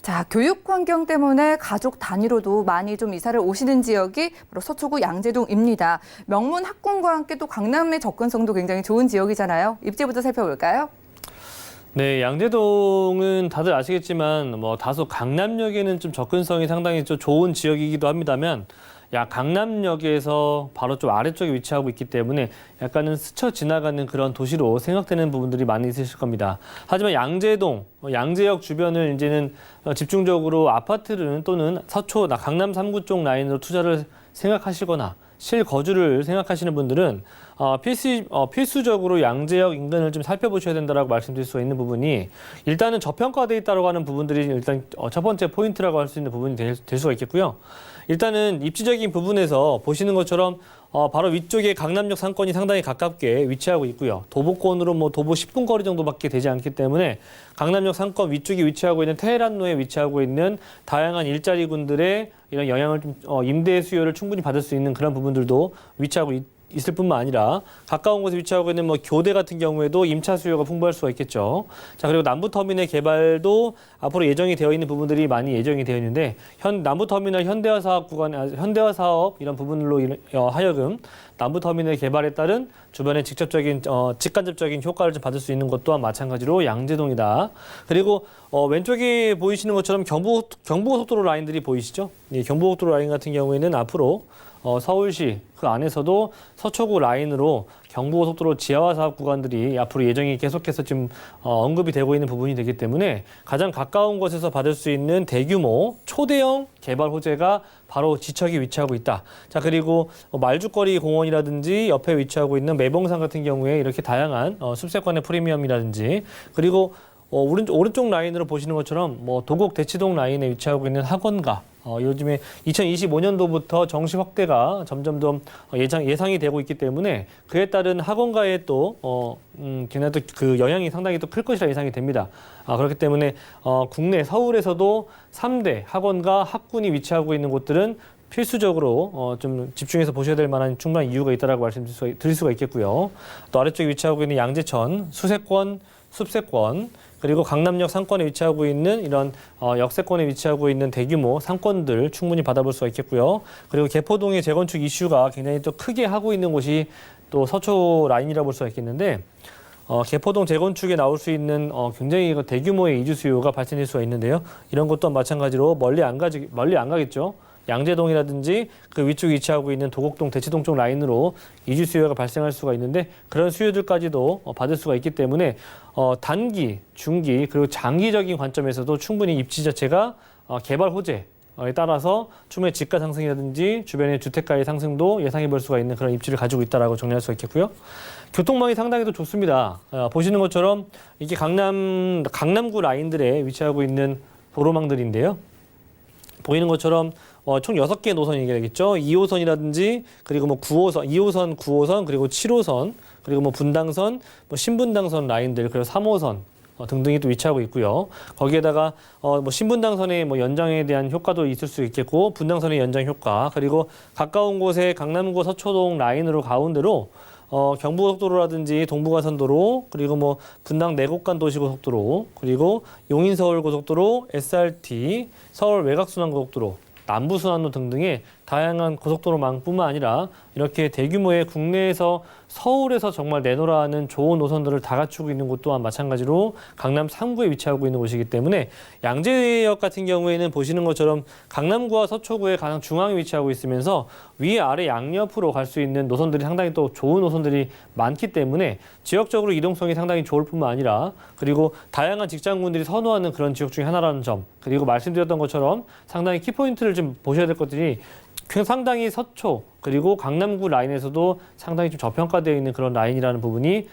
자, 교육 환경 때문에 가족 단위로도 많이 좀 이사를 오시는 지역이 바로 서초구 양재동입니다. 명문 학군과 함께 또 강남의 접근성도 굉장히 좋은 지역이잖아요. 입지부터 살펴볼까요? 네, 양재동은 다들 아시겠지만 뭐 다소 강남역에는 좀 접근성이 상당히 좀 좋은 지역이기도 합니다만 강남역에서 바로 좀 아래쪽에 위치하고 있기 때문에 약간은 스쳐 지나가는 그런 도시로 생각되는 부분들이 많이 있으실 겁니다. 하지만 양재동, 양재역 주변을 이제는 집중적으로 아파트를 또는 서초, 강남 3구 쪽 라인으로 투자를 생각하시거나 실거주를 생각하시는 분들은 필수적으로 양재역 인근을 좀 살펴보셔야 된다라고 말씀드릴 수가 있는 부분이 일단은 저평가돼 있다고 하는 부분들이 일단 첫 번째 포인트라고 할 수 있는 부분이 될 수가 있겠고요. 일단은 입지적인 부분에서 보시는 것처럼 바로 위쪽에 강남역 상권이 상당히 가깝게 위치하고 있고요. 도보권으로 뭐 도보 10분 거리 정도밖에 되지 않기 때문에 강남역 상권 위쪽에 위치하고 있는 테헤란로에 위치하고 있는 다양한 일자리군들의 이런 영향을 좀 임대 수요를 충분히 받을 수 있는 그런 부분들도 위치하고 있을 뿐만 아니라 가까운 곳에 위치하고 있는 뭐 교대 같은 경우에도 임차 수요가 풍부할 수가 있겠죠. 자, 그리고 남부터미널 개발도 앞으로 예정이 되어 있는 부분들이 많이 예정이 되어 있는데 남부터미널 현대화 사업 구간, 현대화 사업 이런 부분으로 하여금 남부터미널 개발에 따른 주변에 직간접적인 효과를 좀 받을 수 있는 것 또한 마찬가지로 양재동이다. 그리고 왼쪽에 보이시는 것처럼 경부고속도로 라인들이 보이시죠? 이 경부고속도로 라인 같은 경우에는 앞으로 서울시 그 안에서도 서초구 라인으로 경부고속도로 지하화 사업 구간들이 앞으로 예정이 계속해서 지금 언급이 되고 있는 부분이 되기 때문에 가장 가까운 곳에서 받을 수 있는 대규모 초대형 개발 호재가 바로 지척이 위치하고 있다. 자, 그리고 말죽거리 공원이라든지 옆에 위치하고 있는 매봉산 같은 경우에 이렇게 다양한 숲세권의 프리미엄이라든지 그리고 오른쪽 라인으로 보시는 것처럼 뭐 도곡 대치동 라인에 위치하고 있는 학원가 요즘에 2025년도부터 정시 확대가 점점 더 예상이 되고 있기 때문에 그에 따른 학원가에 또 걔네도 그 영향이 상당히 또 클 것이라 예상이 됩니다. 그렇기 때문에 국내 서울에서도 3대 학원가 학군이 위치하고 있는 곳들은 필수적으로 좀 집중해서 보셔야 될 만한 충분한 이유가 있다라고 말씀드릴 수가 있겠고요. 또 아래쪽에 위치하고 있는 양재천, 수세권, 숲세권 그리고 강남역 상권에 위치하고 있는 이런 역세권에 위치하고 있는 대규모 상권들 충분히 받아볼 수가 있겠고요. 그리고 개포동의 재건축 이슈가 굉장히 또 크게 하고 있는 곳이 또 서초 라인이라고 볼 수가 있겠는데 개포동 재건축에 나올 수 있는 굉장히 대규모의 이주 수요가 발생될 수가 있는데요. 이런 것도 마찬가지로 멀리 안 가겠죠. 양재동이라든지 그 위쪽에 위치하고 있는 도곡동, 대치동 쪽 라인으로 이주 수요가 발생할 수가 있는데 그런 수요들까지도 받을 수가 있기 때문에 단기, 중기 그리고 장기적인 관점에서도 충분히 입지 자체가 개발 호재에 따라서 충분히 지가 상승이라든지 주변의 주택가의 상승도 예상해 볼 수가 있는 그런 입지를 가지고 있다라고 정리할 수가 있겠고요. 교통망이 상당히 또 좋습니다. 보시는 것처럼 이게 강남구 라인들에 위치하고 있는 도로망들인데요. 보이는 것처럼 총 6개의 노선이 되겠죠. 2호선이라든지 그리고 뭐 9호선, 2호선, 9호선 그리고 7호선 그리고 뭐 분당선, 뭐 신분당선 라인들 그리고 3호선 등등이 또 위치하고 있고요. 거기에다가 뭐 신분당선의 뭐 연장에 대한 효과도 있을 수 있겠고 분당선의 연장 효과 그리고 가까운 곳에 강남구 서초동 라인으로 가운데로 경부고속도로라든지 동부가선도로 그리고 뭐 분당 내곡간 도시고속도로 그리고 용인서울고속도로, SRT, 서울 외곽순환고속도로, 남부순환로 등등의 다양한 고속도로망뿐만 아니라 이렇게 대규모의 국내에서 서울에서 정말 내놓으라 하는 좋은 노선들을 다 갖추고 있는 곳 또한 마찬가지로 강남 3구에 위치하고 있는 곳이기 때문에 양재역 같은 경우에는 보시는 것처럼 강남구와 서초구의 가장 중앙에 위치하고 있으면서 위, 아래 양옆으로 갈 수 있는 노선들이 상당히 또 좋은 노선들이 많기 때문에 지역적으로 이동성이 상당히 좋을 뿐만 아니라 그리고 다양한 직장군들이 선호하는 그런 지역 중에 하나라는 점 그리고 말씀드렸던 것처럼 상당히 키포인트를 좀 보셔야 될 것들이 상당히 서초 그리고 강남구 라인에서도 상당히 좀 저평가되어 있는 그런 라인이라는 부분이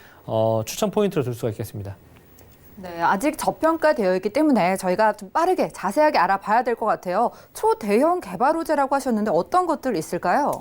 추천 포인트로 둘 수가 있겠습니다. 네, 아직 저평가되어 있기 때문에 저희가 좀 빠르게 자세하게 알아봐야 될 것 같아요. 초대형 개발 호재라고 하셨는데 어떤 것들 있을까요?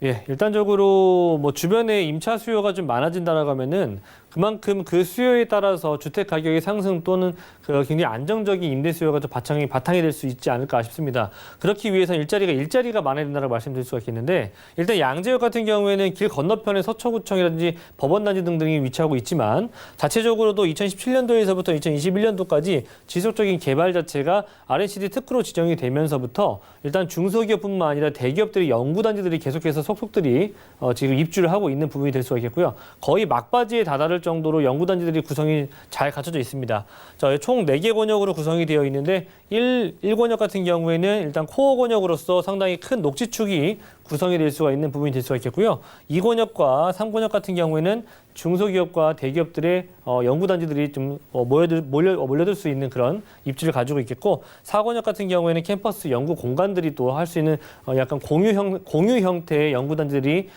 예, 일단적으로 뭐 주변에 임차 수요가 좀 많아진다라고 하면은 그만큼 그 수요에 따라서 주택 가격의 상승 또는 그 굉장히 안정적인 임대 수요가 좀 바탕이 될 수 있지 않을까 싶습니다. 그렇기 위해서는 일자리가 많아야 된다고 말씀드릴 수가 있겠는데 일단 양재역 같은 경우에는 길 건너편에 서초구청이라든지 법원단지 등등이 위치하고 있지만 자체적으로도 2017년도에서부터 2021년도까지 지속적인 개발 자체가 R&CD 특구로 지정이 되면서부터 일단 중소기업뿐만 아니라 대기업들이 연구단지들이 계속해서 속속들이 지금 입주를 하고 있는 부분이 될 수가 있겠고요. 거의 막바지에 다다를 정도로 연구단지들이 구성이 잘 갖춰져 있습니다. 자, 총 4개 권역으로 구성이 되어 있는데 1권역 같은 경우에는 일단 코어 권역으로서 상당히 큰 녹지축이 구성이 될 수가 있는 부분이 될 수가 있겠고요. 2권역과 3권역 같은 경우에는 중소기업과 대기업들의 연구단지들이 좀 몰려들 수 있는 그런 입지를 가지고 있겠고 4권역 같은 경우에는 캠퍼스 연구 공간들이 또 할 수 있는 약간 공유 형태의 연구단지들이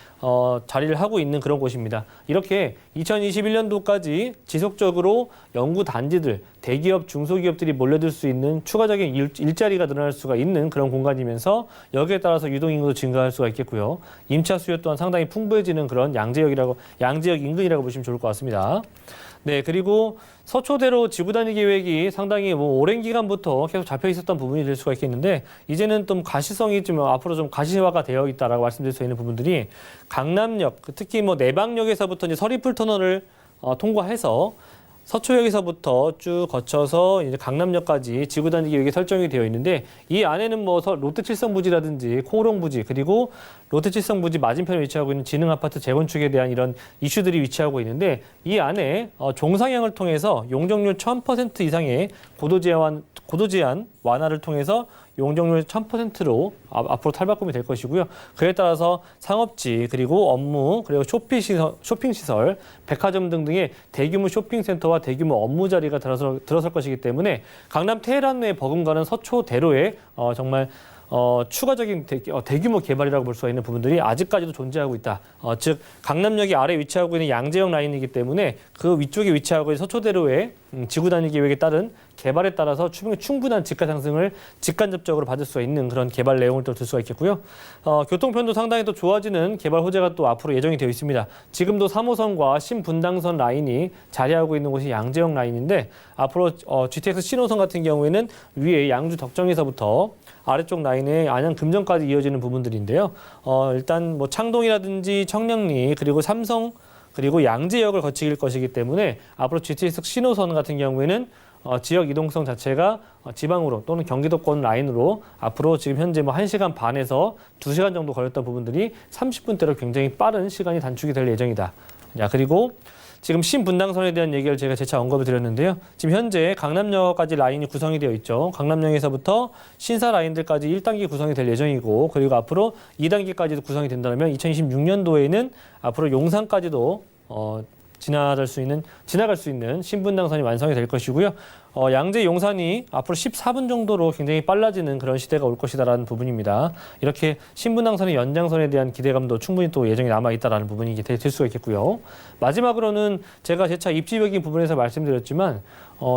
자리를 하고 있는 그런 곳입니다. 이렇게 2021년도까지 지속적으로 연구단지들, 대기업, 중소기업들이 몰려들 수 있는 추가적인 일자리가 늘어날 수가 있는 그런 공간이면서 여기에 따라서 유동인구도 증가할 수가 있겠고요. 임차 수요 또한 상당히 풍부해지는 그런 양재역 인근이라고 보시면 좋을 것 같습니다. 네, 그리고 서초대로 지구단위 계획이 상당히 오랜 기간부터 계속 잡혀 있었던 부분이 될 수가 있겠는데 이제는 좀 가시성이 좀 앞으로 좀 가시화가 되어 있다라고 말씀드릴 수 있는 부분들이 강남역, 특히 내방역에서부터 이제 서리풀 터널을 통과해서 서초역에서부터 쭉 거쳐서 이제 강남역까지 지구단위 계획이 설정이 되어 있는데 이 안에는 롯데칠성부지라든지 콩우롱부지 그리고 롯데칠성부지 맞은편에 위치하고 있는 지능아파트 재건축에 대한 이런 이슈들이 위치하고 있는데 이 안에 종상향을 통해서 용적률 1000% 이상의 고도 제한 완화를 통해서 용적률 1000%로 앞으로 탈바꿈이 될 것이고요. 그에 따라서 상업지, 그리고 업무, 그리고 쇼핑시설, 백화점 등등의 대규모 쇼핑센터와 대규모 업무 자리가 들어설 것이기 때문에 강남 테헤란 내 버금가는 서초대로에 정말 추가적인 대규모 개발이라고 볼 수가 있는 부분들이 아직까지도 존재하고 있다. 즉 강남역이 아래 위치하고 있는 양재역 라인이기 때문에 그 위쪽에 위치하고 있는 서초대로의 지구단위 계획에 따른 개발에 따라서 충분한 집가 상승을 직간접적으로 받을 수가 있는 그런 개발 내용을 또 들 수가 있겠고요. 교통편도 상당히 또 좋아지는 개발 호재가 또 앞으로 예정이 되어 있습니다. 지금도 3호선과 신분당선 라인이 자리하고 있는 곳이 양재역 라인인데 앞으로 GTX 신호선 같은 경우에는 위에 양주 덕정에서부터 아래쪽 라인에 안양 금정까지 이어지는 부분들인데요. 일단 창동이라든지 청량리 그리고 삼성 그리고 양재역을 거칠 것이기 때문에 앞으로 GTX 신호선 같은 경우에는 지역 이동성 자체가 지방으로 또는 경기도권 라인으로 앞으로 지금 현재 1시간 반에서 2시간 정도 걸렸던 부분들이 30분대로 굉장히 빠른 시간이 단축이 될 예정이다. 자, 그리고 지금 신분당선에 대한 얘기를 제가 재차 언급을 드렸는데요. 지금 현재 강남역까지 라인이 구성이 되어 있죠. 강남역에서부터 신사 라인들까지 1단계 구성이 될 예정이고 그리고 앞으로 2단계까지도 구성이 된다면 2026년도에는 앞으로 용산까지도 지나갈 수 있는 신분당선이 완성이 될 것이고요. 양재 용산이 앞으로 14분 정도로 굉장히 빨라지는 그런 시대가 올 것이다라는 부분입니다. 이렇게 신분당선의 연장선에 대한 기대감도 충분히 또 예정이 남아 있다라는 부분이 될 수가 있겠고요. 마지막으로는 제가 재차 입지적인 부분에서 말씀드렸지만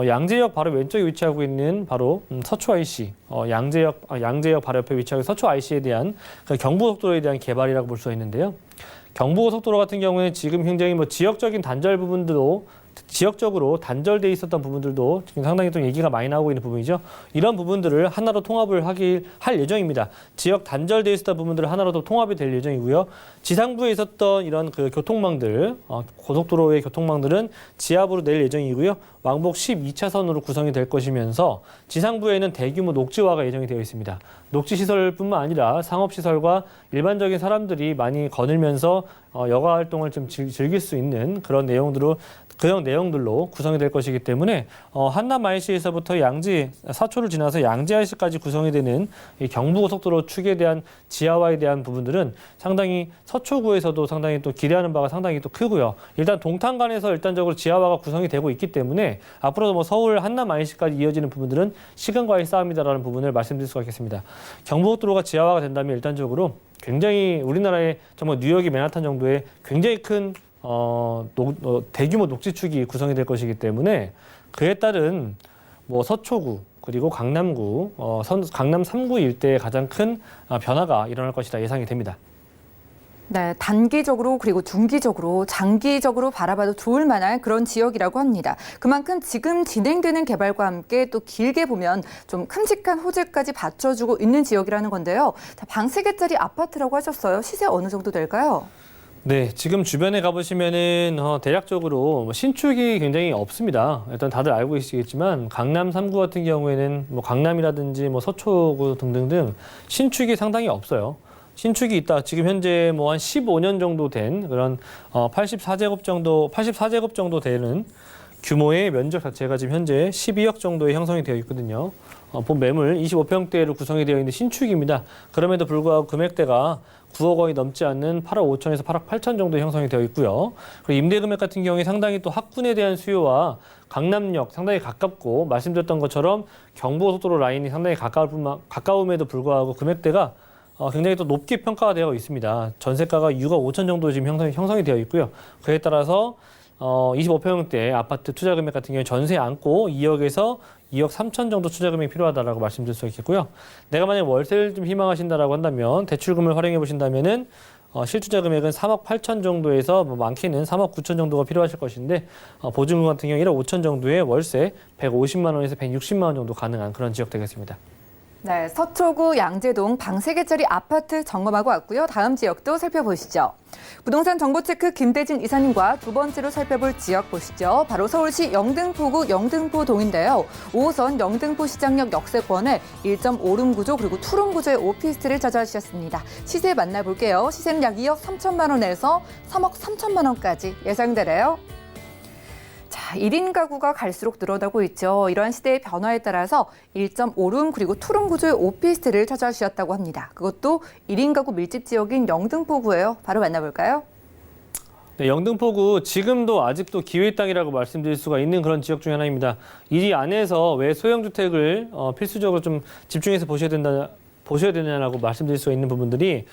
양재역 바로 왼쪽에 위치하고 있는 바로 서초 IC, 양재역 바로 옆에 위치하고 있는 서초 IC에 대한 그 경부고속도로에 대한 개발이라고 볼 수가 있는데요. 경부고속도로 같은 경우에는 지금 굉장히 지역적인 단절 부분들도 지역적으로 단절돼 있었던 부분들도 지금 상당히 좀 얘기가 많이 나오고 있는 부분이죠. 이런 부분들을 하나로 통합을 할 예정입니다. 지역 단절돼 있었던 부분들을 하나로 더 통합이 될 예정이고요. 지상부에 있었던 이런 그 교통망들, 고속도로의 교통망들은 지하부로 낼 예정이고요. 왕복 12차선으로 구성이 될 것이면서 지상부에는 대규모 녹지화가 예정이 되어 있습니다. 녹지시설뿐만 아니라 상업시설과 일반적인 사람들이 많이 거닐면서 여가 활동을 좀 즐길 수 있는 그런 내용들로 구성이 될 것이기 때문에 한남 IC에서부터 사초를 지나서 양재 IC까지 구성이 되는 이 경부고속도로 축에 대한 지하화에 대한 부분들은 상당히 서초구에서도 상당히 또 기대하는 바가 상당히 또 크고요. 일단 동탄간에서 일단적으로 지하화가 구성이 되고 있기 때문에 앞으로도 서울 한남 IC까지 이어지는 부분들은 시간과의 싸움이다라는 부분을 말씀드릴 수가 있겠습니다. 경부고속도로가 지하화가 된다면 일단적으로 굉장히 우리나라의 정말 뉴욕이 맨하탄 정도의 굉장히 큰 대규모 녹지축이 구성이 될 것이기 때문에 그에 따른 서초구 그리고 강남구, 강남 3구 일대에 가장 큰 변화가 일어날 것이다 예상이 됩니다. 네, 단기적으로 그리고 중기적으로 장기적으로 바라봐도 좋을 만한 그런 지역이라고 합니다. 그만큼 지금 진행되는 개발과 함께 또 길게 보면 좀 큼직한 호재까지 받쳐주고 있는 지역이라는 건데요. 자, 방 3개짜리 아파트라고 하셨어요. 시세 어느 정도 될까요? 네, 지금 주변에 가보시면은 대략적으로 뭐 신축이 굉장히 없습니다. 일단 다들 알고 계시겠지만 강남 3구 같은 경우에는 뭐 강남이라든지 뭐 서초구 등등등 신축이 상당히 없어요. 신축이 있다. 지금 현재 뭐 한 15년 정도 된 그런 84제곱 정도 되는 규모의 면적 자체가 지금 현재 12억 정도에 형성이 되어 있거든요. 본 매물 25평대로 구성이 되어 있는 신축입니다. 그럼에도 불구하고 금액대가 9억 원이 넘지 않는 8억 5천에서 8억 8천 정도 형성이 되어 있고요. 그리고 임대 금액 같은 경우에 상당히 또 학군에 대한 수요와 강남역 상당히 가깝고 말씀드렸던 것처럼 경부고속도로 라인이 상당히 가까움에도 불구하고 금액대가 굉장히 또 높게 평가가 되어 있습니다. 전세가가 6억 5천 정도 지금 형성이 되어 있고요. 그에 따라서 25평대 아파트 투자 금액 같은 경우에 전세 안고 2억에서 2억 3천 정도 투자 금액이 필요하다라고 말씀드릴 수 있겠고요. 내가 만약 월세를 좀 희망하신다라고 한다면 대출금을 활용해 보신다면은 실투자 금액은 3억 8천 정도에서 뭐 많게는 3억 9천 정도가 필요하실 것인데 보증금 같은 경우 1억 5천 정도의 월세 150만 원에서 160만 원 정도 가능한 그런 지역 되겠습니다. 네, 서초구 양재동 방 3개짜리 아파트 점검하고 왔고요. 다음 지역도 살펴보시죠. 부동산 정보체크 김대진 이사님과 두 번째로 살펴볼 지역 보시죠. 바로 서울시 영등포구 영등포동인데요. 5호선 영등포 시장역 역세권에 1.5룸 구조 그리고 투룸 구조의 오피스텔을 찾아주셨습니다. 시세 만나볼게요. 시세는 약 2억 3천만 원에서 3억 3천만 원까지 예상되래요. 자, 1인 가구가 갈수록 늘어나고 있죠. 이러한 시대의 변화에 따라서 1.5룸 그리고 투룸 구조의 오피스텔을 찾아주셨다고 합니다. 그것도 1인 가구 밀집 지역인 영등포구예요. 바로 만나볼까요? 네, 영등포구 지금도 아직도 기회 땅이라고 말씀드릴 수가 있는 그런 지역 중에 하나입니다. 이 안에서 왜 소형주택을 필수적으로 좀 집중해서 보셔야 되냐라고 말씀드릴 수 있는 부분들이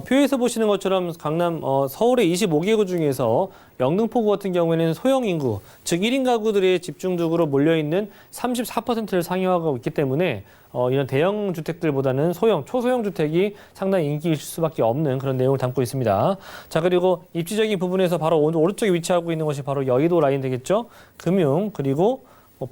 표에서 보시는 것처럼 강남 서울의 25개구 중에서 영등포구 같은 경우에는 소형 인구, 즉 1인 가구들이 집중적으로 몰려있는 34%를 상회하고 있기 때문에 이런 대형 주택들보다는 초소형 주택이 상당히 인기일 수밖에 없는 그런 내용을 담고 있습니다. 자, 그리고 입지적인 부분에서 바로 오른쪽에 위치하고 있는 것이 바로 여의도 라인 되겠죠. 금융 그리고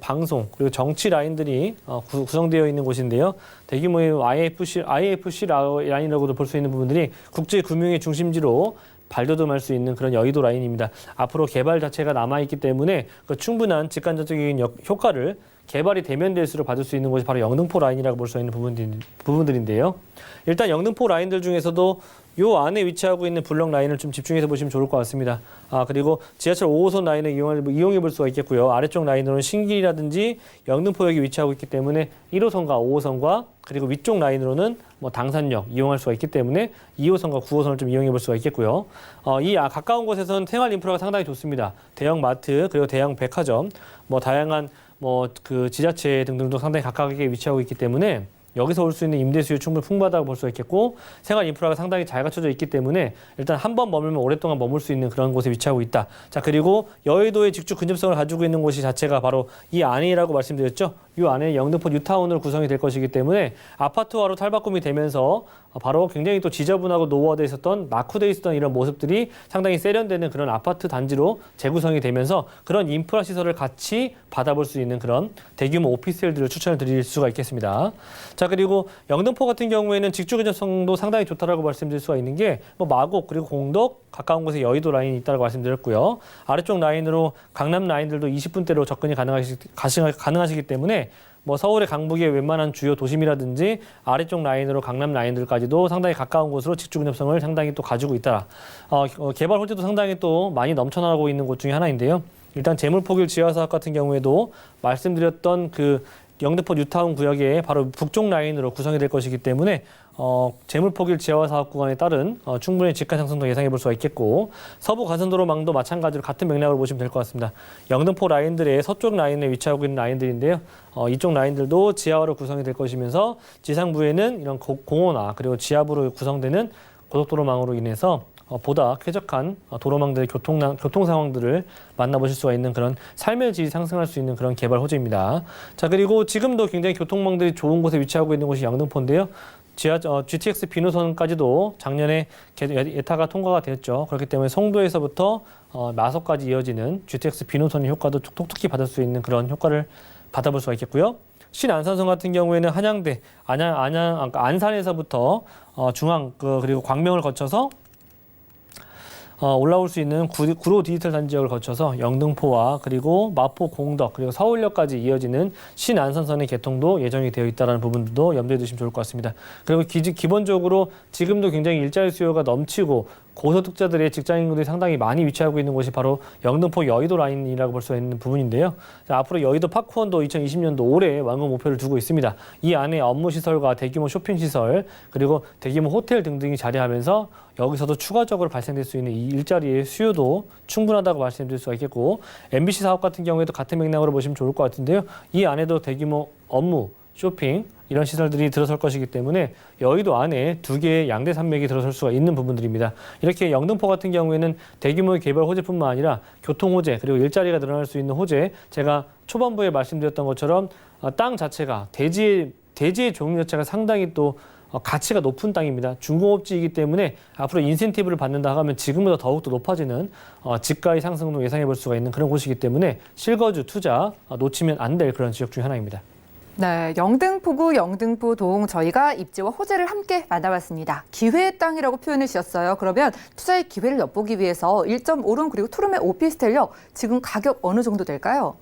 방송 그리고 정치 라인들이 구성되어 있는 곳인데요. 대규모의 IFC 라인이라고도 볼 수 있는 부분들이 국제 금융의 중심지로 발돋움할 수 있는 그런 여의도 라인입니다. 앞으로 개발 자체가 남아있기 때문에 그 충분한 직간접적인 효과를 개발이 되면 될수록 받을 수 있는 곳이 바로 영등포 라인이라고 볼 수 있는 부분들인데요. 일단 영등포 라인들 중에서도 요 안에 위치하고 있는 블럭 라인을 좀 집중해서 보시면 좋을 것 같습니다. 그리고 지하철 5호선 라인을 이용해 볼 수가 있겠고요. 아래쪽 라인으로는 신길이라든지 영등포역이 위치하고 있기 때문에 1호선과 5호선과 그리고 위쪽 라인으로는 뭐 당산역 이용할 수가 있기 때문에 2호선과 9호선을 좀 이용해 볼 수가 있겠고요. 이 가까운 곳에서는 생활 인프라가 상당히 좋습니다. 대형 마트 그리고 대형 백화점, 뭐 다양한 그 지자체 등등도 상당히 가깝게 위치하고 있기 때문에 여기서 올 수 있는 임대 수요 충분히 풍부하다고 볼 수가 있겠고 생활 인프라가 상당히 잘 갖춰져 있기 때문에 일단 한 번 머물면 오랫동안 머물 수 있는 그런 곳에 위치하고 있다. 자, 그리고 여의도의 직주 근접성을 가지고 있는 곳이 자체가 바로 이 안이라고 말씀드렸죠. 이 안에 영등포 뉴타운으로 구성이 될 것이기 때문에 아파트화로 탈바꿈이 되면서 바로 굉장히 또 지저분하고 노후화돼 있었던 낙후돼 있었던 이런 모습들이 상당히 세련되는 그런 아파트 단지로 재구성이 되면서 그런 인프라 시설을 같이 받아볼 수 있는 그런 대규모 오피스텔들을 추천을 드릴 수가 있겠습니다. 자, 그리고 영등포 같은 경우에는 직주 근접성도 상당히 좋다라고 말씀드릴 수가 있는 게 마곡 그리고 공덕 가까운 곳에 여의도 라인이 있다고 말씀드렸고요. 아래쪽 라인으로 강남 라인들도 20분대로 접근이 가능하시기 때문에 서울의 강북의 웬만한 주요 도심이라든지 아래쪽 라인으로 강남 라인들까지도 상당히 가까운 곳으로 직주 근접성을 상당히 또 가지고 있다. 개발 호재도 상당히 또 많이 넘쳐나고 있는 곳 중에 하나인데요. 일단 재물포길 지하사업 같은 경우에도 말씀드렸던 그 영등포 뉴타운 구역의 바로 북쪽 라인으로 구성이 될 것이기 때문에 재물포길 지하화 사업 구간에 따른 충분히 집가 상승도 예상해 볼 수가 있겠고 서부 가선도로망도 마찬가지로 같은 맥락으로 보시면 될 것 같습니다. 영등포 라인들의 서쪽 라인에 위치하고 있는 라인들인데요. 이쪽 라인들도 지하화로 구성이 될 것이면서 지상부에는 이런 공원화 그리고 지하부로 구성되는 고속도로망으로 인해서 보다 쾌적한 도로망들의 교통 상황들을 만나보실 수가 있는 그런 삶의 질이 상승할 수 있는 그런 개발 호재입니다. 자, 그리고 지금도 굉장히 교통망들이 좋은 곳에 위치하고 있는 곳이 영등포인데요. GTX 비노선까지도 작년에 예타가 통과가 됐죠. 그렇기 때문에 송도에서부터 마석까지 이어지는 GTX 비노선의 효과도 톡톡히 받을 수 있는 그런 효과를 받아볼 수가 있겠고요. 신안산선 같은 경우에는 한양대, 안산에서부터 중앙 그리고 광명을 거쳐서 올라올 수 있는 구로 디지털 단지역을 거쳐서 영등포와 그리고 마포, 공덕 그리고 서울역까지 이어지는 신안산선의 개통도 예정이 되어 있다는 부분도 염두에 두시면 좋을 것 같습니다. 그리고 기본적으로 지금도 굉장히 일자리 수요가 넘치고 고소득자들의 직장인들이 상당히 많이 위치하고 있는 곳이 바로 영등포 여의도 라인이라고 볼 수 있는 부분인데요. 자, 앞으로 여의도 파크원도 2020년도 올해 완공 목표를 두고 있습니다. 이 안에 업무시설과 대규모 쇼핑시설 그리고 대규모 호텔 등등이 자리하면서 여기서도 추가적으로 발생될 수 있는 이 일자리의 수요도 충분하다고 말씀드릴 수가 있겠고 MBC 사업 같은 경우에도 같은 맥락으로 보시면 좋을 것 같은데요. 이 안에도 대규모 업무, 쇼핑 이런 시설들이 들어설 것이기 때문에 여의도 안에 2개의 양대 산맥이 들어설 수가 있는 부분들입니다. 이렇게 영등포 같은 경우에는 대규모의 개발 호재뿐만 아니라 교통 호재 그리고 일자리가 늘어날 수 있는 호재 제가 초반부에 말씀드렸던 것처럼 땅 자체가 대지의 종류 자체가 상당히 또 가치가 높은 땅입니다. 중공업지이기 때문에 앞으로 인센티브를 받는다 하면 지금보다 더욱더 높아지는 집가의 상승도 예상해 볼 수가 있는 그런 곳이기 때문에 실거주 투자 놓치면 안 될 그런 지역 중 하나입니다. 네, 영등포구, 영등포동 저희가 입지와 호재를 함께 만나봤습니다. 기회의 땅이라고 표현을 주셨어요. 그러면 투자의 기회를 엿보기 위해서 1.5룸 그리고 투룸의 오피스텔요. 지금 가격 어느 정도 될까요?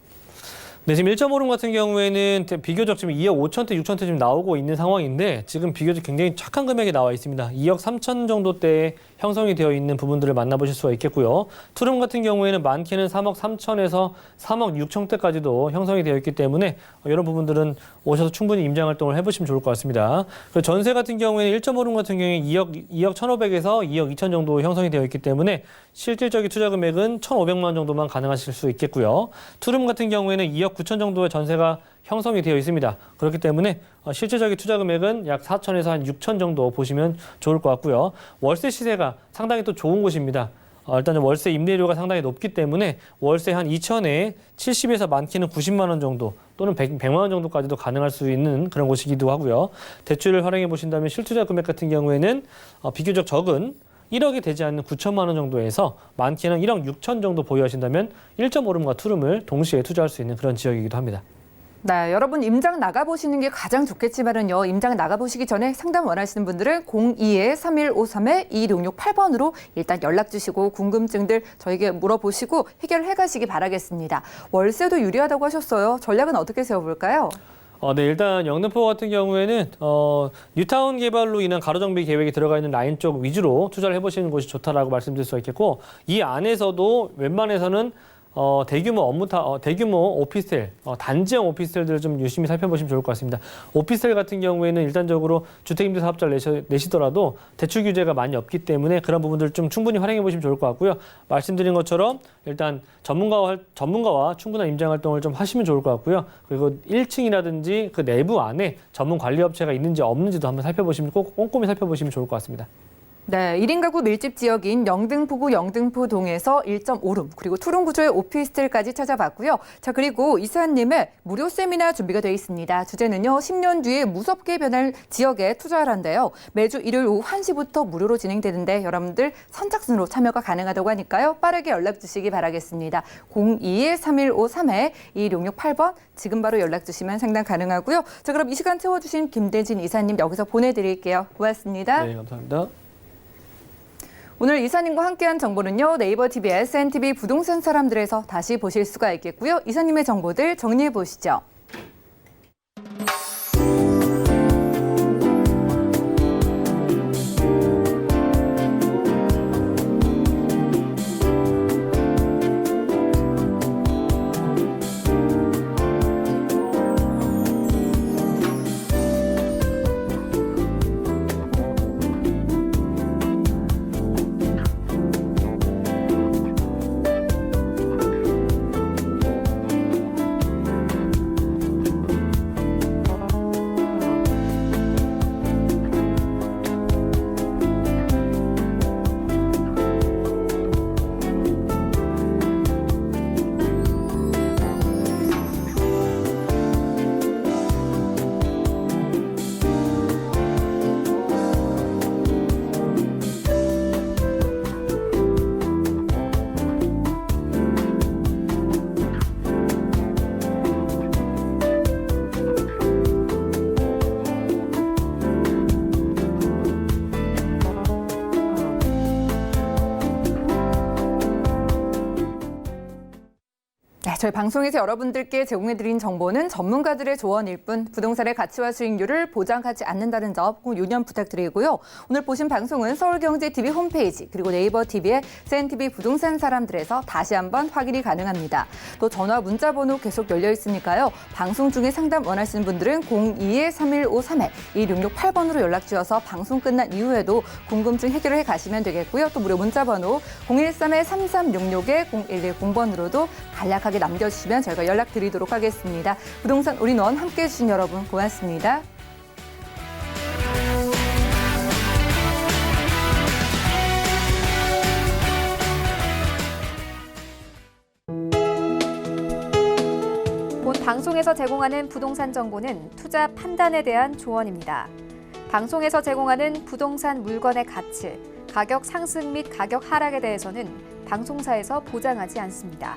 네, 지금 1.5룸 같은 경우에는 비교적 지금 2억 5천대, 6천대 지금 나오고 있는 상황인데 지금 비교적 굉장히 착한 금액이 나와 있습니다. 2억 3천 정도대에 형성이 되어 있는 부분들을 만나보실 수가 있겠고요. 투룸 같은 경우에는 많게는 3억 3천에서 3억 6천대까지도 형성이 되어 있기 때문에 이런 부분들은 오셔서 충분히 임장 활동을 해보시면 좋을 것 같습니다. 그리고 전세 같은 경우에는 1.5룸 같은 경우에 2억 1,500에서 2억 2천 정도 형성이 되어 있기 때문에 실질적인 투자 금액은 1,500만 원 정도만 가능하실 수 있겠고요. 투룸 같은 경우에는 2억 9천 정도의 전세가 형성이 되어 있습니다. 그렇기 때문에 실질적인 투자 금액은 약 4천에서 한 6천 정도 보시면 좋을 것 같고요. 월세 시세가 상당히 또 좋은 곳입니다. 일단 월세 임대료가 상당히 높기 때문에 월세 한 2천에 70에서 많게는 90만 원 정도 또는 100만 원 정도까지도 가능할 수 있는 그런 곳이기도 하고요. 대출을 활용해 보신다면 실투자 금액 같은 경우에는 비교적 적은 1억이 되지 않는 9천만 원 정도에서 많게는 1억 6천 정도 보유하신다면 1.5룸과 투룸을 동시에 투자할 수 있는 그런 지역이기도 합니다. 네, 여러분 임장 나가보시는 게 가장 좋겠지만은요. 임장 나가보시기 전에 상담 원하시는 분들은 02-3153-2668번으로 일단 연락 주시고 궁금증들 저에게 물어보시고 해결해 가시기 바라겠습니다. 월세도 유리하다고 하셨어요. 전략은 어떻게 세워볼까요? 네, 일단 영등포 같은 경우에는 뉴타운 개발로 인한 가로정비 계획이 들어가 있는 라인 쪽 위주로 투자를 해보시는 것이 좋다라고 말씀드릴 수가 있겠고 이 안에서도 웬만해서는 대규모 오피스텔, 단지형 오피스텔들을 좀 유심히 살펴보시면 좋을 것 같습니다. 오피스텔 같은 경우에는 일단적으로 주택임대사업자를 내시더라도 대출 규제가 많이 없기 때문에 그런 부분들을 좀 충분히 활용해 보시면 좋을 것 같고요. 말씀드린 것처럼 일단 전문가와 충분한 임장 활동을 좀 하시면 좋을 것 같고요. 그리고 1층이라든지 그 내부 안에 전문 관리업체가 있는지 없는지도 한번 살펴보시면 꼭 꼼꼼히 살펴보시면 좋을 것 같습니다. 네, 1인 가구 밀집 지역인 영등포구 영등포동에서 1.5룸 그리고 투룸 구조의 오피스텔까지 찾아봤고요. 자, 그리고 이사님의 무료 세미나 준비가 되어 있습니다. 주제는요. 10년 뒤에 무섭게 변할 지역에 투자하란데요. 매주 일요일 오후 1시부터 무료로 진행되는데 여러분들 선착순으로 참여가 가능하다고 하니까요. 빠르게 연락 주시기 바라겠습니다. 02-3153-2668번 지금 바로 연락 주시면 상담 가능하고요. 자, 그럼 이 시간 채워주신 김대진 이사님 여기서 보내드릴게요. 고맙습니다. 네, 감사합니다. 오늘 이사님과 함께한 정보는요. 네이버 TV, SNTV 부동산 사람들에서 다시 보실 수가 있겠고요. 이사님의 정보들 정리해 보시죠. 저희 방송에서 여러분들께 제공해드린 정보는 전문가들의 조언일 뿐 부동산의 가치와 수익률을 보장하지 않는다는 점 꼭 유념 부탁드리고요. 오늘 보신 방송은 서울경제TV 홈페이지 그리고 네이버 TV의 CNTV 부동산 사람들에서 다시 한번 확인이 가능합니다. 또 전화 문자 번호 계속 열려 있으니까요. 방송 중에 상담 원하시는 분들은 02-3153-1668번으로 연락 주셔서 방송 끝난 이후에도 궁금증 해결해 가시면 되겠고요. 또 무료 문자 번호 013-3366-0110번으로도 간략하게 남겨주시면 저희가 연락드리도록 하겠습니다. 부동산 올인원 함께해 주신 여러분 고맙습니다. 본 방송에서 제공하는 부동산 정보는 투자 판단에 대한 조언입니다. 방송에서 제공하는 부동산 물건의 가치, 가격 상승 및 가격 하락에 대해서는 방송사에서 보장하지 않습니다.